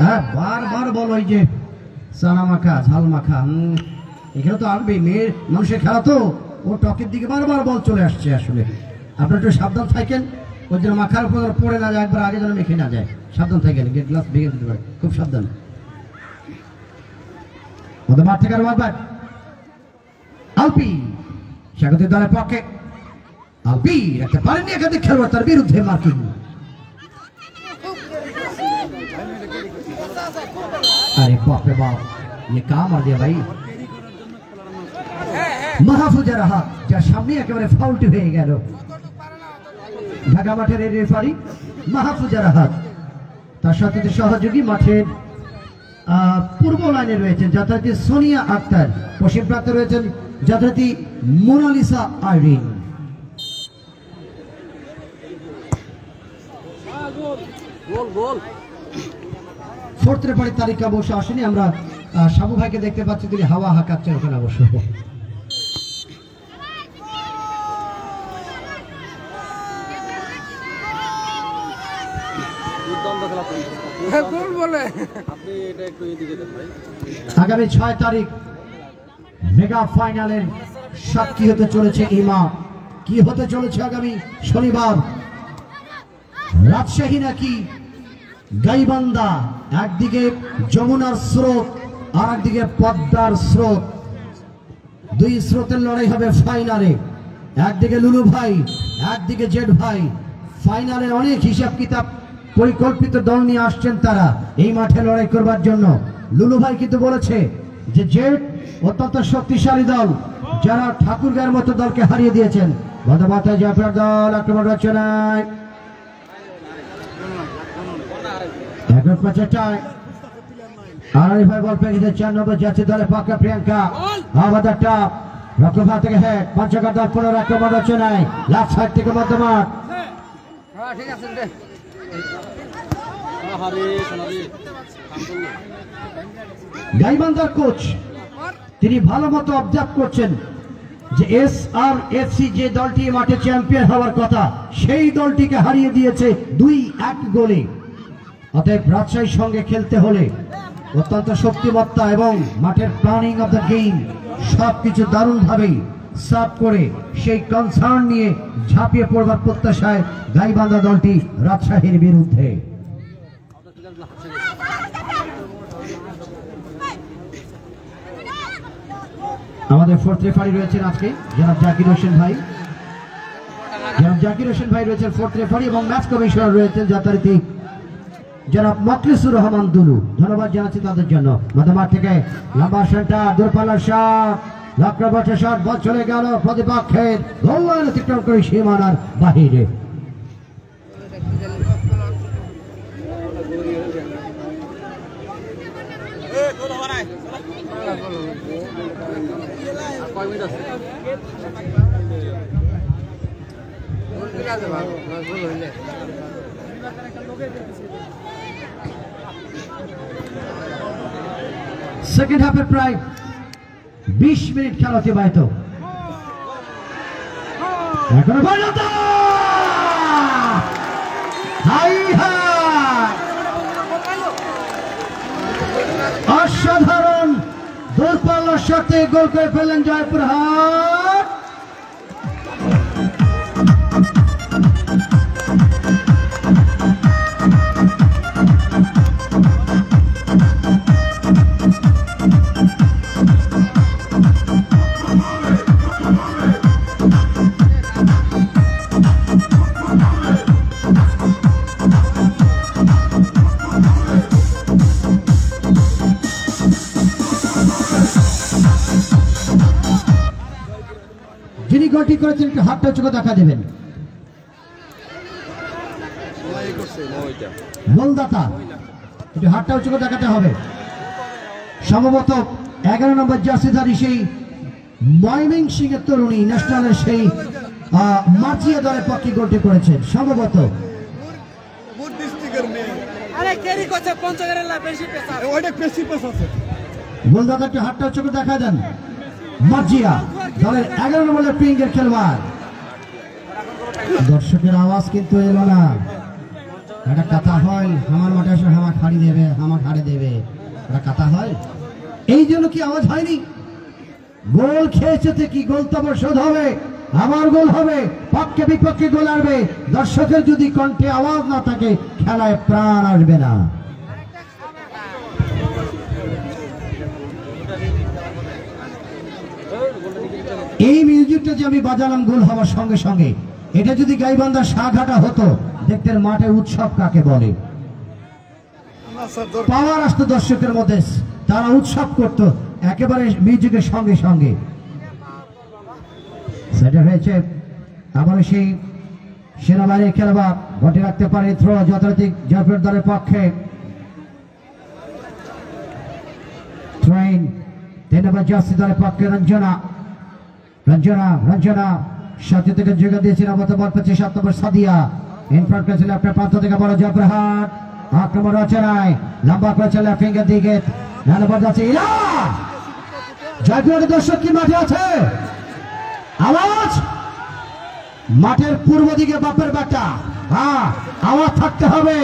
হ্যাঁ, বারবার বল ওই যে চানা মাখা ঝাল মাখা, এখানে তো আনবে মেয়ে মানুষের খেলা তো, ও টকের দিকে বারবার বল চলে আসছে। আসলে আপনারা একটু সাবধান থাকেন, ওই জন্য মাখার উপর পড়ে না যায়, একবার আগে যেন মেখে না যায়, সাবধান থাকেন, গেট গ্লাস ভেঙে দিতে পারে, খুব সাবধান। ওদের মাঠ থেকে আবার আলপি স্বাগতিক দলের পক্ষে, আলপি রাখতে পারেননি একাধিক খেলোয়াড়, তার বিরুদ্ধে মার্কিং। अरे बाप रे बाप, ये कहाँ मार दिया भाई। মাহফুজা রাহা যার সামনে একেবারে ফাউলটি হয়ে গেল। ঢাকা মাঠের এই রেফারি মাহফুজা রাহা, তার সাথে সহযোগী মাঠের পূর্ব লাইনে রয়েছেন যথারীতি সোনিয়া আক্তার, পশ্চিম প্রান্তে রয়েছেন যথারীতি মোনালিসা আইরিন। ফোর্থ রেফারির তালিকা অবশ্য আসেনি, আমরা সাবু ভাইকে দেখতে পাচ্ছি তিনি হাওয়া হাঁকাচ্ছেন ওখানে অবশ্য। আগামী 6 তারিখ মেগা ফাইনালের সাক্ষী হতে চলেছে ইমা। কি হতে চলেছে আগামী শনিবার? রাজশাহী নাকি গাইবান্ধা? একদিকে যমুনার স্রোত আর একদিকে পদ্মার স্রোত, দুই স্রোতের লড়াই হবে ফাইনালে। একদিকে লুলু ভাই, একদিকে জেড ভাই। ফাইনালে অনেক হিসাব কিতাব পরিকল্পিত দল নিয়ে আসছেন তারা এই মাঠে লড়াই করবার জন্য। লুলু ভাই কিন্তু বলেছে যে জেড অত্যন্ত শক্তিশালী দল, যারা ঠাকুরগাঁয়ের মতো দলকে হারিয়ে দিয়েছেন। বন্ধমাতায় জয়পুর দল আক্রমণ রচনায় বল পেয়ে গেছে 4 নম্বর জাতীয় দলের পক্ষে প্রিয়াঙ্কা। আবার একটা রক্তভা থেকে হেড, পঞ্চগড় দল পুনর আক্রমণ রচনায় লাস্ট সাইড থেকে মধ্যমাঠ। গাইবান্ধার কোচ তিনি ভালো মতো অবজার্ভ করছেন যে SRFC যে দলটি মাঠে চ্যাম্পিয়ন হওয়ার কথা সেই দলটিকে হারিয়ে দিয়েছে 2-1 গোলে। অতএব রাজশাহীর সঙ্গে খেলতে হলে অত্যন্ত শক্তিমত্তা এবং মাঠের প্ল্যানিং অফ দ্য গেম সবকিছু দারুণভাবেই সার্ভ করে সেই কনসার্ন নিয়ে ঝাঁপিয়ে পড়বার প্রত্যাশায় গাইবান্ধা দলটি রাজশাহীর বিরুদ্ধে। আমাদের ফোর্থ রেফারি রয়েছেন আজকে জনাব জাকির হোসেন ভাই। জনাব জাকির হোসেন ভাই রয়েছেন ফোর্থ রেফারি এবং ম্যাচ কমিশনার রয়েছেন যথারীতি জনাব মখলিসুর রহমান দুলু। ধন্যবাদ জানাচ্ছি তাদের জন্য। মধ্যমাঠ থেকে লম্বা সেন্টার, দূরপাল্লার শট, লক্ষ্যবর্তী শট, বল চলে গেল প্রতিপক্ষের গোল লাইন অতিক্রম করে সীমানার বাহিরে। সেকেন্ড হাফের প্রায় 20 মিনিট খেলা অতিবাহিত। এখনো পর্যন্ত অসাধারণ দূরপাল্লার সাথে গোল করে ফেললেন জয়পুরহাট। যিনি গোলটি করেছেন একটু হাতটা উঁচু করে দেখা দেবেন। গোলদাতা একটু হাতটা উঁচু করে দেখাতে হবে। সম্ভবত 11 নম্বর জার্সিধারী সেই ময়মনসিংহের তরুণী ন্যাশনালের সেই মার্জিয়া দলের পক্ষে গোলটি করেছেন সম্ভবত। গোলদাতা একটু হাতটা উঁচু করে দেখা দেন। মার্জিয়া দলের 11 নম্বরের পিঙ্গের খেলোয়াড়। দর্শকের আওয়াজ কিন্তু এলো না। একটা কথা হয় আমার মাঠে এসে হামা খাড়ি দেবে, হামা খাড়ি দেবে, একটা কথা হয়। এই জন্য কি আওয়াজ হয়নি? গোল খেয়েছে কি গোল তো শোধ হবে, আবার গোল হবে, পক্ষে বিপক্ষে গোল আসবে। দর্শকের যদি কণ্ঠে আওয়াজ না থাকে খেলায় প্রাণ আসবে না। এই মিউজিকটা যে আমি বাজালাম গোল হওয়ার সঙ্গে সঙ্গে, এটা যদি গাইবান্ধা সাঘাটা হতো, দেখতেন মাঠে উৎসব কাকে বলে। পাওয়ার আসতো দর্শকের মধ্যে, তারা উৎসব করতো একেবারে মিউজিকের সঙ্গে সঙ্গে। সেটা হয়েছে আবার সেই সেনাবাহিনীর খেলোয়াড় ঘটে রাখতে পারে থ্রো যথারীতিক জয়পুর দলের পক্ষে। ট্রেন 3 নম্বর জার্সি দলের পক্ষে রঞ্জনা সাথে থেকে যোগা দিয়েছেন। আবার বল পেয়েছে 7 নম্বর সাদিয়া। ইনফ্রন্ট করেছিল আপনার প্রান্ত থেকে বড় জয়পুরহাট আক্রমণ রচনায় লম্বা করেছে লেফট উইঙ্গের দিকে। বল যাচ্ছে ইলা। জয়পুরের দর্শক কি মাঠে আছে? আওয়াজ মাঠের পূর্ব দিকে বাপের বেটা, হ্যাঁ আওয়াজ থাকতে হবে।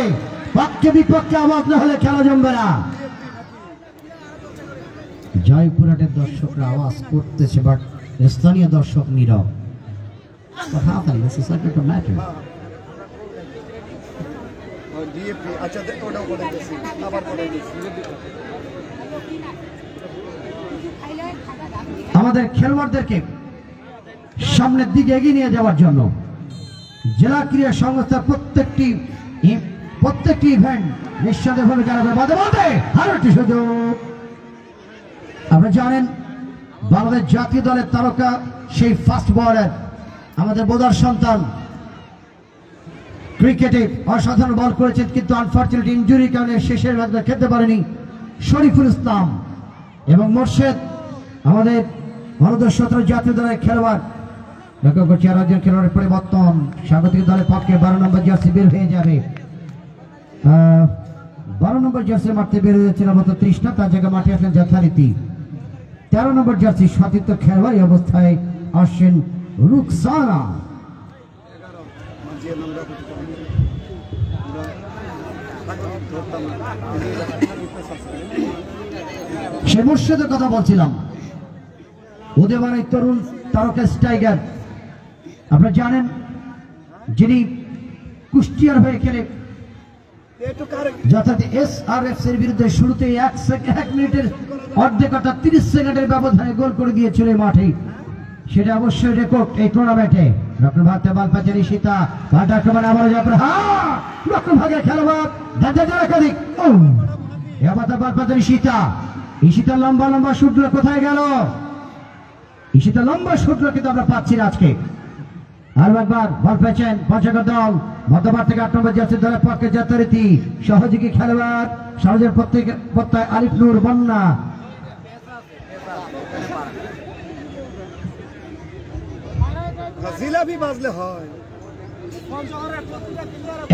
পক্ষে বিপক্ষে আওয়াজ না হলে খেলা জমবে না। জয়পুরহাটের দর্শকরা আওয়াজ করতেছে, বাট স্থানীয় দর্শক নীরব। আমাদের খেলোয়াড়দেরকে সামনের দিকে এগিয়ে নিয়ে যাওয়ার জন্য জেলা ক্রীড়া সংস্থার প্রত্যেকটি ইভেন্ট নিঃসন্দেহে ভূমিকা রাখবে। বাদে বাদে আরো একটি সুযোগ। আপনারা জানেন বাংলাদেশ জাতীয় দলের তারকা সেই ফাস্ট বলার আমাদের বোধার সন্তান ক্রিকেটে অসাধারণ বল করেছেন, কিন্তু আনফরচুনেট ইনজুরির কারণে শেষের ম্যাচটা খেলতে পারেনি শরীফুল ইসলাম এবং মোর্শেদ। আমাদের 17 জাতীয় দলের খেলোয়াড় লক্ষ্য করছি আর একজন খেলোয়াড়ের পরিবর্তন। স্বাগতিক দলের পক্ষে 12 নম্বর জার্সি বের হয়ে যাবে। 12 নম্বর জার্সি মাঠে বের হয়ে যাচ্ছিল মতো 30টা, তার জায়গায় মাঠে আসলেন যথারীতি 13 নম্বর জার্সি সতীর্থ খেলোয়াড় অবস্থায় আসছেন রুকসানা। সে মুর্শিদের কথা বলছিলাম, উদীয়মান তরুণ তারকা স্ট্রাইকার। আপনারা জানেন যিনি কুষ্টিয়ার হয়ে খেলে যথার্থ SRF এর বিরুদ্ধে শুরুতে 1 মিনিটের অর্ধেক অর্থাৎ 30 সেকেন্ডের ব্যবধানে গোল করে দিয়েছিল মাঠে। সেটা অবশ্যই রেকর্ড এই টুর্নামেন্টে। রক্ষণ ভাগতে বল পাচ্ছেন ঈশিতা, ঘাট আক্রমণ আবার যাবে। হ্যাঁ রক্ষণ ভাগের খেলোয়াড় একাধিক। এবার বল পাচ্ছেন ঈশিতা লম্বা লম্বা শুটগুলো কোথায় গেল? ঈশিতা লম্বা শুটগুলো কিন্তু আমরা পাচ্ছি না আজকে। আর একবার বল পেয়েছেন পঞ্চগড় দল মধ্যমাঠ থেকে 8 নম্বর জার্সি দলের পক্ষে যথারীতি সহযোগী খেলোয়াড় সহজের প্রত্যয় আলিফ নূর বন্যা।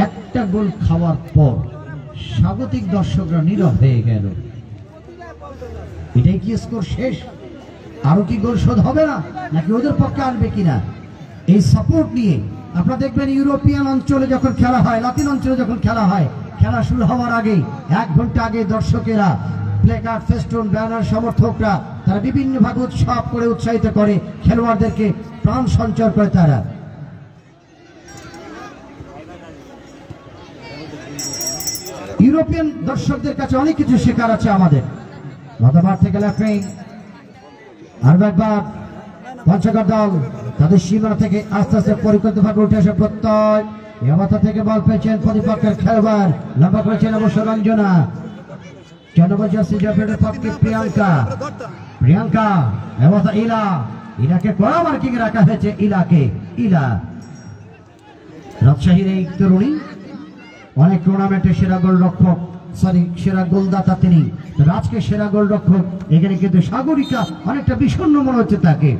একটা গোল খাওয়ার পর স্বাগতিক দর্শকরা নীরব হয়ে গেল। এটাই কি স্কোর শেষ? আরো কি গোল শোধ হবে না, নাকি ওদের পক্ষে আসবে কিনা? এই সাপোর্ট নিয়ে আপনারা দেখবেন ইউরোপিয়ান অঞ্চলে যখন খেলা হয়, লাতিন অঞ্চলে যখন খেলা হয়, খেলা শুরু হওয়ার আগে 1 ঘন্টা আগে দর্শকেরা প্লেকার্ড, ফেস্টুন, ব্যানার, সমর্থকরা তারা বিভিন্নভাবে উৎসব করে উৎসাহিত করে খেলোয়াড়দেরকে, প্রাণ সঞ্চার করে। তারা ইউরোপিয়ান দর্শকদের কাছে অনেক কিছু শেখার আছে আমাদের। মধ্যমাঠ থেকে লেফট আর একবার পঞ্চগড় দল তাদের সীমানা থেকে আস্তে আস্তে পরিকল্পিতভাবে উঠে আসে প্রত্যয়। এবাতা থেকে বল পেয়েছেন প্রতিপক্ষের খেলোয়াড়, লম্বা করেছেন অবশ্য রঞ্জনা। 4 নম্বর জার্সি জয়পুরের পক্ষে প্রিয়াঙ্কা এবাতা ইলা ইলাকে কড়া মার্কিং রাখা হয়েছে। ইলা রাজশাহীর এই তরুণী অনেক টুর্নামেন্টে সেরা গোলরক্ষক, সেরা গোলদাতা তিনি। আজকে সেরা গোলরক্ষক। এখানে কিন্তু সাগরিকা অনেকটা বিষণ্ণ মনে হচ্ছে তাকে।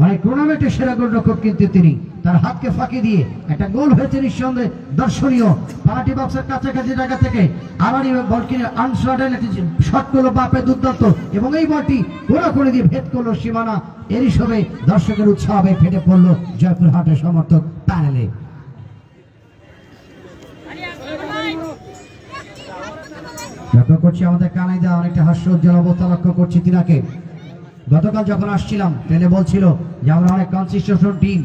অনেক টুর্নামেন্টে সেরা গোলরক্ষক কিন্তু তিনি। তার হাতকে ফাঁকি দিয়ে একটা গোল হয়েছে নিঃসন্দেহে দর্শনীয়। পার্টি বক্সের কাছাকাছি জায়গা থেকে আবারই বল কিনে আনসার্টেন শট করলো বাপে দুর্দান্ত, এবং এই বলটি কোনাকুনি দিয়ে ভেদ করলো সীমানা। এরই সবে দর্শকের উৎসাহে ফেটে পড়লো জয়পুরহাটের সমর্থক প্যানেলে। লক্ষ্য করছি আমাদের কানাইদা অনেকটা হাস্যোজ্জ্বল অবস্থা লক্ষ্য করছি তিনাকে। গতকাল যখন আসছিলাম ট্রেনে বলছিল যে আমরা অনেক কনসিস্টেন্ট টিম,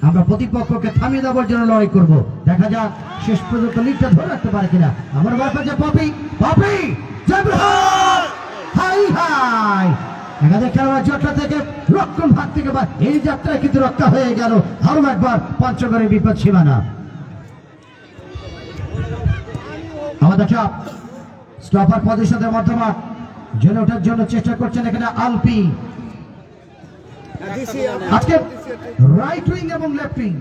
আমরা প্রতিপক্ষকে থামিয়ে দেওয়ার জন্য লড়াই করব। দেখা যাক শেষ পর্যন্ত লিডটা ধরে রাখতে পারে কিনা। আমার ব্যাপার যে পপি একাধিক খেলোয়াড় জটলা থেকে রক্ষণ ভাগ থেকে এই যাত্রায় কিন্তু রক্ষা হয়ে গেল আরো একবার পঞ্চগড়ের বিপদ সীমানা। আমাদের চাপ স্টপার পজিশনের মাধ্যমে জেনে ওঠার জন্য চেষ্টা করছেন এখানে আলপি। আজকে রাইট উইং এবং লেফট উইং,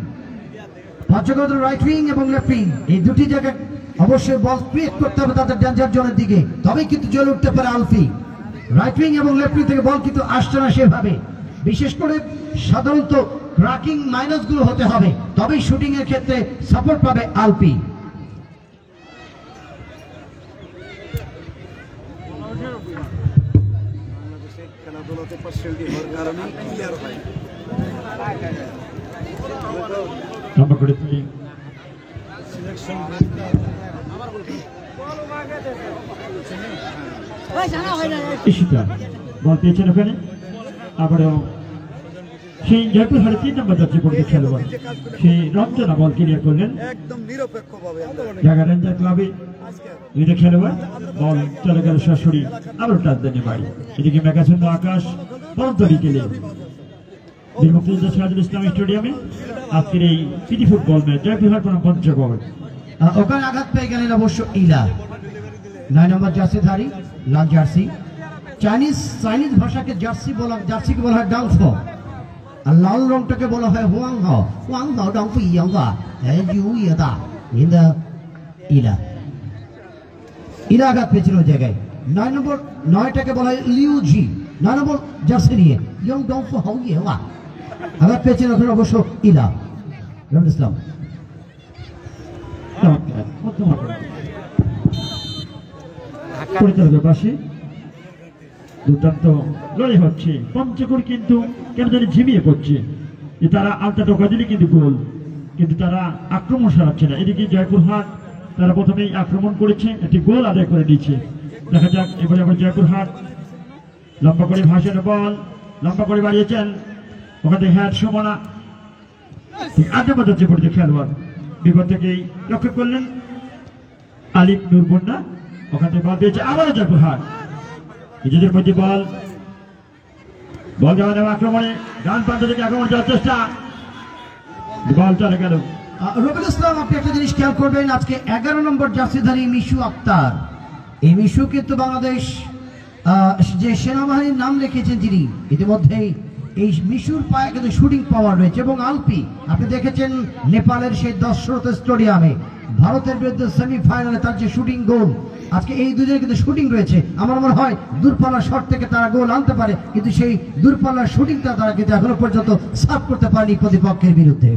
পঞ্চগড়ের রাইট উইং এবং লেফট উইং এই দুটি জায়গায় অবশ্যই বল ক্রিয়েট করতে হবে তাদের ডেঞ্জার জোনের দিকে, তবেই কিন্তু জ্বলে উঠতে পারে আলপি। রাইট উইং এবং লেফট উইং থেকে বল কিন্তু আসছে না সেভাবে। বিশেষ করে সাধারণত ক্রাকিং মাইনাস গুলো হতে হবে, তবেই শুটিং এর ক্ষেত্রে সাপোর্ট পাবে আলপি। বল পেয়েছেন ওখানে। আবারও সেই জয়পুরহাটে 3 নম্বর যাত্রী পড়তে খেলোয়াড় সেই রঞ্জনা বল ক্লিয়ার করলেন। জায়গা রেঞ্জার ক্লাবে এটা খেলোয়াড় বল চলে গেল সরাসরি আবার টাচ দেনে বাড়ি। এদিকে মেঘাচ্ছন্ন আকাশ পরন্ত বিকেলে বীর মুক্তিযোদ্ধা সিরাজুল ইসলাম স্টেডিয়ামে আজকের এই পিটি ফুটবল ম্যাচ জয়পুরহাট বনাম পঞ্চগড়। ওখানে আঘাত পেয়ে গেলেন অবশ্য ইলা, 9 নম্বর জার্সিধারী, লাল জার্সি। চাইনিজ ভাষাকে জার্সিকে বলা হয় ডাংফ, আর লাল রংটাকে বলা হয় হুয়াংহাও। হুয়াংহাও ডাংফ ইয়াংদা ইউদা ইন্দা ইলা। ইলা আঘাত পেয়েছিল ওই জায়গায়। 9 নম্বর 9টাকে বলা হয় লিউজি, 9 নম্বর জার্সি নিয়ে ইয়ং ডাংফ হাউ ইয়া আঘাত পেয়েছিল ওখানে অবশ্য ইলা। রহমান ইসলাম পরিচালকের পাশে দুর্দান্ত লড়াই হচ্ছে। পঞ্চগড় কিন্তু কেন জানি ঝিমিয়ে পড়ছে যে তারা আলতা টোকা দিলে কিন্তু গোল, কিন্তু তারা আক্রমণ সারাচ্ছে না। এদিকে জয়পুরহাট তারা প্রথমেই আক্রমণ করেছে, একটি গোল আদায় করে দিচ্ছে। দেখা যাক এবারে আবার জয়পুরহাট লম্বা করে ভাসানো বল লম্বা করে বাড়িয়েছেন, ওখান থেকে হ্যাট সমানা আগে বাজাচ্ছে পড়ছে খেলোয়াড়। বিপদ থেকেই লক্ষ্য করলেন আলিফ নূর বন্যা, ওখান থেকে বল দিয়েছে আবারও জয়পুরহাট। নিজেদের মধ্যে বল যাওয়া নেওয়া আক্রমণে ডান প্রান্ত থেকে আক্রমণ যাওয়ার চেষ্টা, বল চলে গেল। রবিউল ইসলাম আপনি একটা জিনিস খেয়াল করবেন, আজকে 11 নম্বর জার্সিধারী মিশু আক্তার, এই মিশু কিন্তু বাংলাদেশ যে সেনাবাহিনীর নাম লিখেছেন যিনি, ইতিমধ্যেই এই মিশুর পায়ে কিন্তু শুটিং পাওয়ার রয়েছে। এবং আলপি আপনি দেখেছেন নেপালের সেই দশরথ স্টেডিয়ামে ভারতের বিরুদ্ধে সেমিফাইনালে তার যে শুটিং গোল, আজকে এই দুজনের কিন্তু শুটিং রয়েছে। আমার মনে হয় দূরপাল্লার শট থেকে তারা গোল আনতে পারে, কিন্তু সেই দূরপাল্লার শুটিংটা তারা কিন্তু এখনো পর্যন্ত সাফ করতে পারেনি প্রতিপক্ষের বিরুদ্ধে।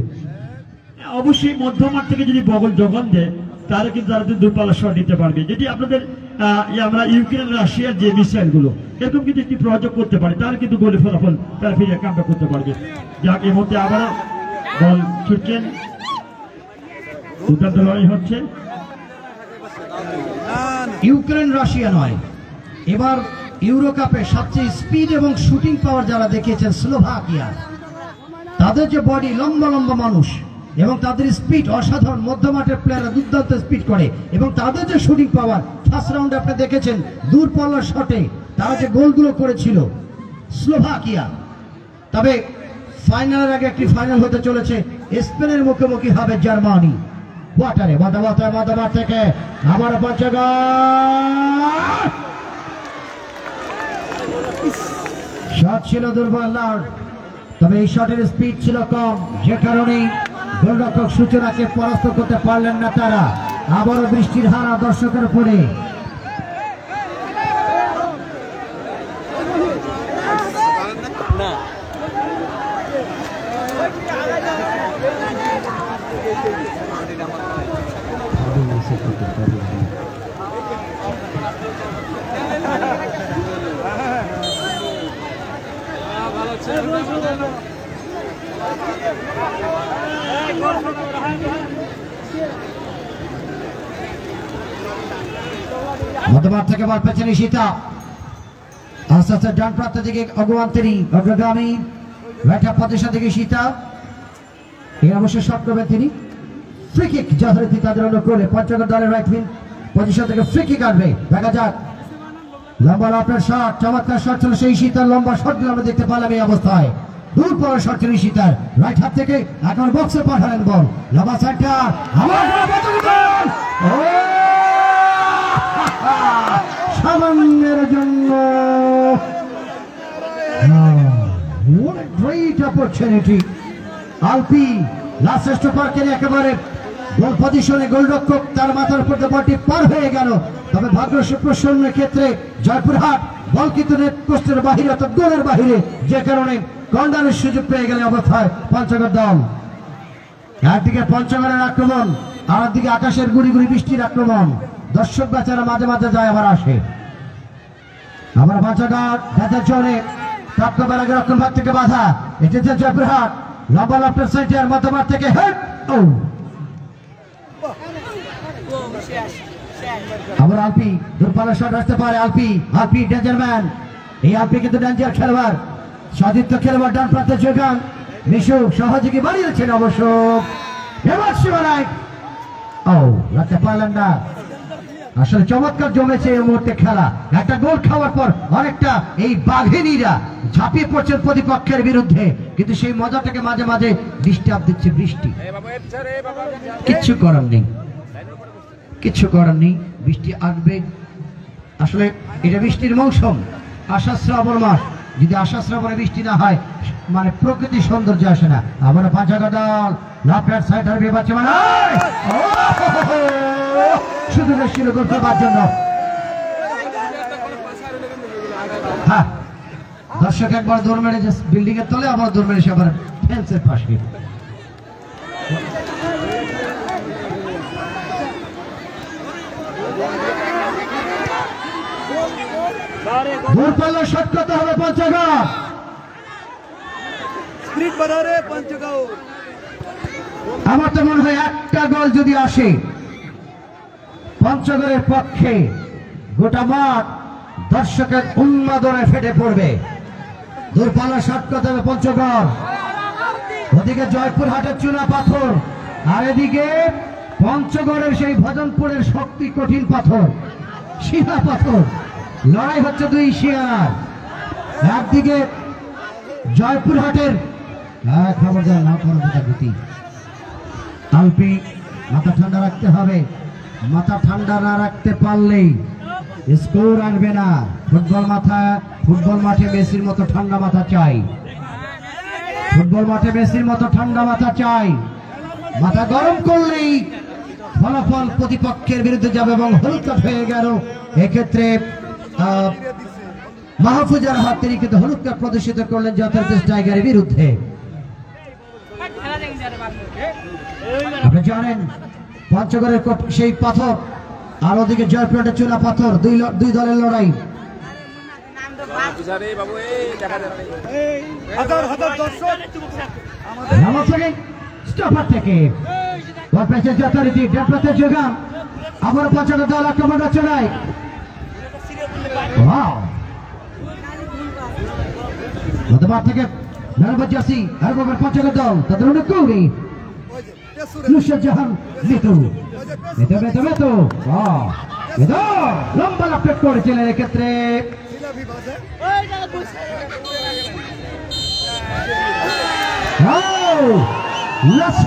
অবশ্যই মধ্যমাঠ থেকে যদি বগল জগন দেয় তাহলে কিন্তু তারা দূরপাল্লার শট নিতে পারবে। যেটি আপনাদের আমরা ইউক্রেন রাশিয়ার যে মিসাইল গুলো এরকম কিন্তু একটি প্রয়োগ করতে পারে, তাহলে কিন্তু গোলে ফলাফল তারা ফিরে কামটা করতে পারবে। যাক এর মধ্যে আবারও বল ছুটছেন, দুর্দান্ত লড়াই হচ্ছে। ইউক্রেন রাশিয়া নয়, এবার ইউরো কাপে সবচেয়ে স্পিড এবং শুটিং পাওয়ার যারা দেখিয়েছেন স্লোভাকিয়া। তাদের যে বডি লম্বা লম্বা মানুষ এবং তাদের স্পিড অসাধারণ, মধ্যমাঠের প্লেয়াররা দুর্দান্ত স্পিড করে, এবং তাদের যে শুটিং পাওয়ার ফার্স্ট রাউন্ডে আপনি দেখেছেন দূরপাল্লার শটে তারা যে গোলগুলো করেছিল স্লোভাকিয়া। তবে ফাইনালের আগে একটি ফাইনাল হতে চলেছে, স্পেনের মুখোমুখি হবে জার্মানি। কোয়ার্টারে মাদামার থেকে আবার পঞ্চগড় শট ছিল দুর্বল, তবে এই শটের স্পিড ছিল কম, যে কারণে গোলরক্ষক সূচনাকে পরাস্ত করতে পারলেন না তারা। আবারও বৃষ্টির হানা দর্শকের উপরে। মধ্যমাঠ থেকে বল পেছনে নিশিতা, আস্তে আস্তে ডান প্রান্ত দিকে অগ্রগামী ব্যাটা পজিশন থেকে সীতা। এই অবশ্যই শট করবেন তিনি। ফ্রি কিক যথারীতি তাদের অনুকূলে পঞ্চগড় দলের রাইট উইং পজিশন থেকে ফ্রি কিক আনবে। দেখা যাক লম্বা আপনার শট, চমৎকার শট ছিল সেই সীতার। লম্বা শটগুলো আমরা দেখতে পেলাম এই অবস্থায়। দূর পড়া শট ছিল সীতার, রাইট হাত থেকে এখন বক্সে পাঠালেন বল। লম্বা সেন্টার, সামান্যের জন্য what a great opportunity. আলপি লাস্ট স্টপারকে একেবারে গোল পজিশনে গোলরক্ষক তার মাথার উপর বলটি পার হয়ে গেল। তবে ভাগ্য প্রসন্নের ক্ষেত্রে জয়পুরহাট বল কিন্তু নেট পোস্টের বাহিরে অর্থাৎ গোলের বাহিরে, যে কারণে কর্নারের সুযোগ পেয়ে গেলে অবস্থায় পঞ্চগড় দল। একদিকে পঞ্চগড়ের আক্রমণ, আর দিকে আকাশের গুড়ি গুড়ি বৃষ্টির আক্রমণ। দর্শক বেচারা মাঝে মাঝে যায় আবার আসে। আবার পঞ্চগড় ভেতর চলে প্রাপ্তবেলাকে রক্ষণ ভাগ থেকে বাধা। এসেছে জয়পুরহাট, লম্বা লফটের সাইডের মধ্যমাঠ থেকে হেড। আবার আলপি দূরপাল্লার শট আসতে পারে। Alpi danger man. এই আলপি কিন্তু ডেঞ্জার খেলোয়াড়, সতীর্থ খেলোয়াড়। ডান প্রান্তে যোগান মিশু সহযোগী বাড়িয়েছেন অবশ্য। এবার সীমানায় রাখতে পারলেন না। আসলে চমৎকার জমেছে এই মুহূর্তে খেলা। একটা গোল খাওয়ার পর অনেকটা এই বাঘিনীরা ঝাঁপিয়ে পড়ছেন প্রতিপক্ষের বিরুদ্ধে, কিন্তু সেই মজাটাকে মাঝে মাঝে ডিস্টার্ব দিচ্ছে বৃষ্টি। কিচ্ছু করার নেই, কিচ্ছু করার নেই। বৃষ্টি আসবে, আসলে এটা বৃষ্টির মৌসুম, আষাঢ় শ্রাবণ মাস। যদি আষাঢ় শ্রাবণে বৃষ্টি না হয় মানে প্রকৃতির সৌন্দর্য আসে না। আবার পঞ্চগড় দল লেফট সাইড আর বিবাচে মানে শুধু ছিল গোল করবার জন্য। হ্যাঁ, দর্শক একবার দৌড় মেরে বিল্ডিং এর তলে, আবার দৌড় মেরে আবার ফেন্সের পাশে। দূরপাল্লা শট করতে হবে পঞ্চগড়। আমার তো মনে হয় একটা গোল যদি আসে পঞ্চগড়ের পক্ষে, গোটা মাঠ দর্শকের উন্মাদনায় ফেটে পড়বে। দূরপাল্লা শট করতে হবে পঞ্চগড়। ওদিকে জয়পুরহাটের চুনা পাথর, আর এদিকে পঞ্চগড়ের সেই ভজনপুরের শক্তি কঠিন পাথর, শিলা পাথর। লড়াই হচ্ছে দুই শিয়ার। একদিকে জয়পুরহাটের খবরদার না গতি। আলপি মাথা ঠান্ডা রাখতে হবে, মাথা ঠান্ডা না রাখতে পারলেই স্কোর আসবে না। ফুটবল মাঠে মেসির মতো ঠান্ডা মাথা চাই। ফুটবল মাঠে মেসির মতো ঠান্ডা মাথা চাই। মাথা গরম করলেই ফলাফল প্রতিপক্ষের বিরুদ্ধে যাবে এবং হলুদ হয়ে গেল। এক্ষেত্রে মাহফুজার হাত তিনি কিন্তু হলুদ কার্ড প্রদর্শিত করলেন যথার্থ টাইগারের বিরুদ্ধে। আপনি জানেন পঞ্চগড়ের সেই পাথর, আর ওদিকে জয়পুরহাটের চুনা পাথর, দুই দলের লড়াই। যথারীতি যোগান, আবার পঞ্চগড় দল আক্রমণ চলায়। মধ্যমাঠ থেকে নারবাজাসি আর পঞ্চগড় দল তাদের অনেক কৌরি নুসরাতজাহান মিতু লম্বা লাফটেট করেছিলেন। এক্ষেত্রে লাস্ট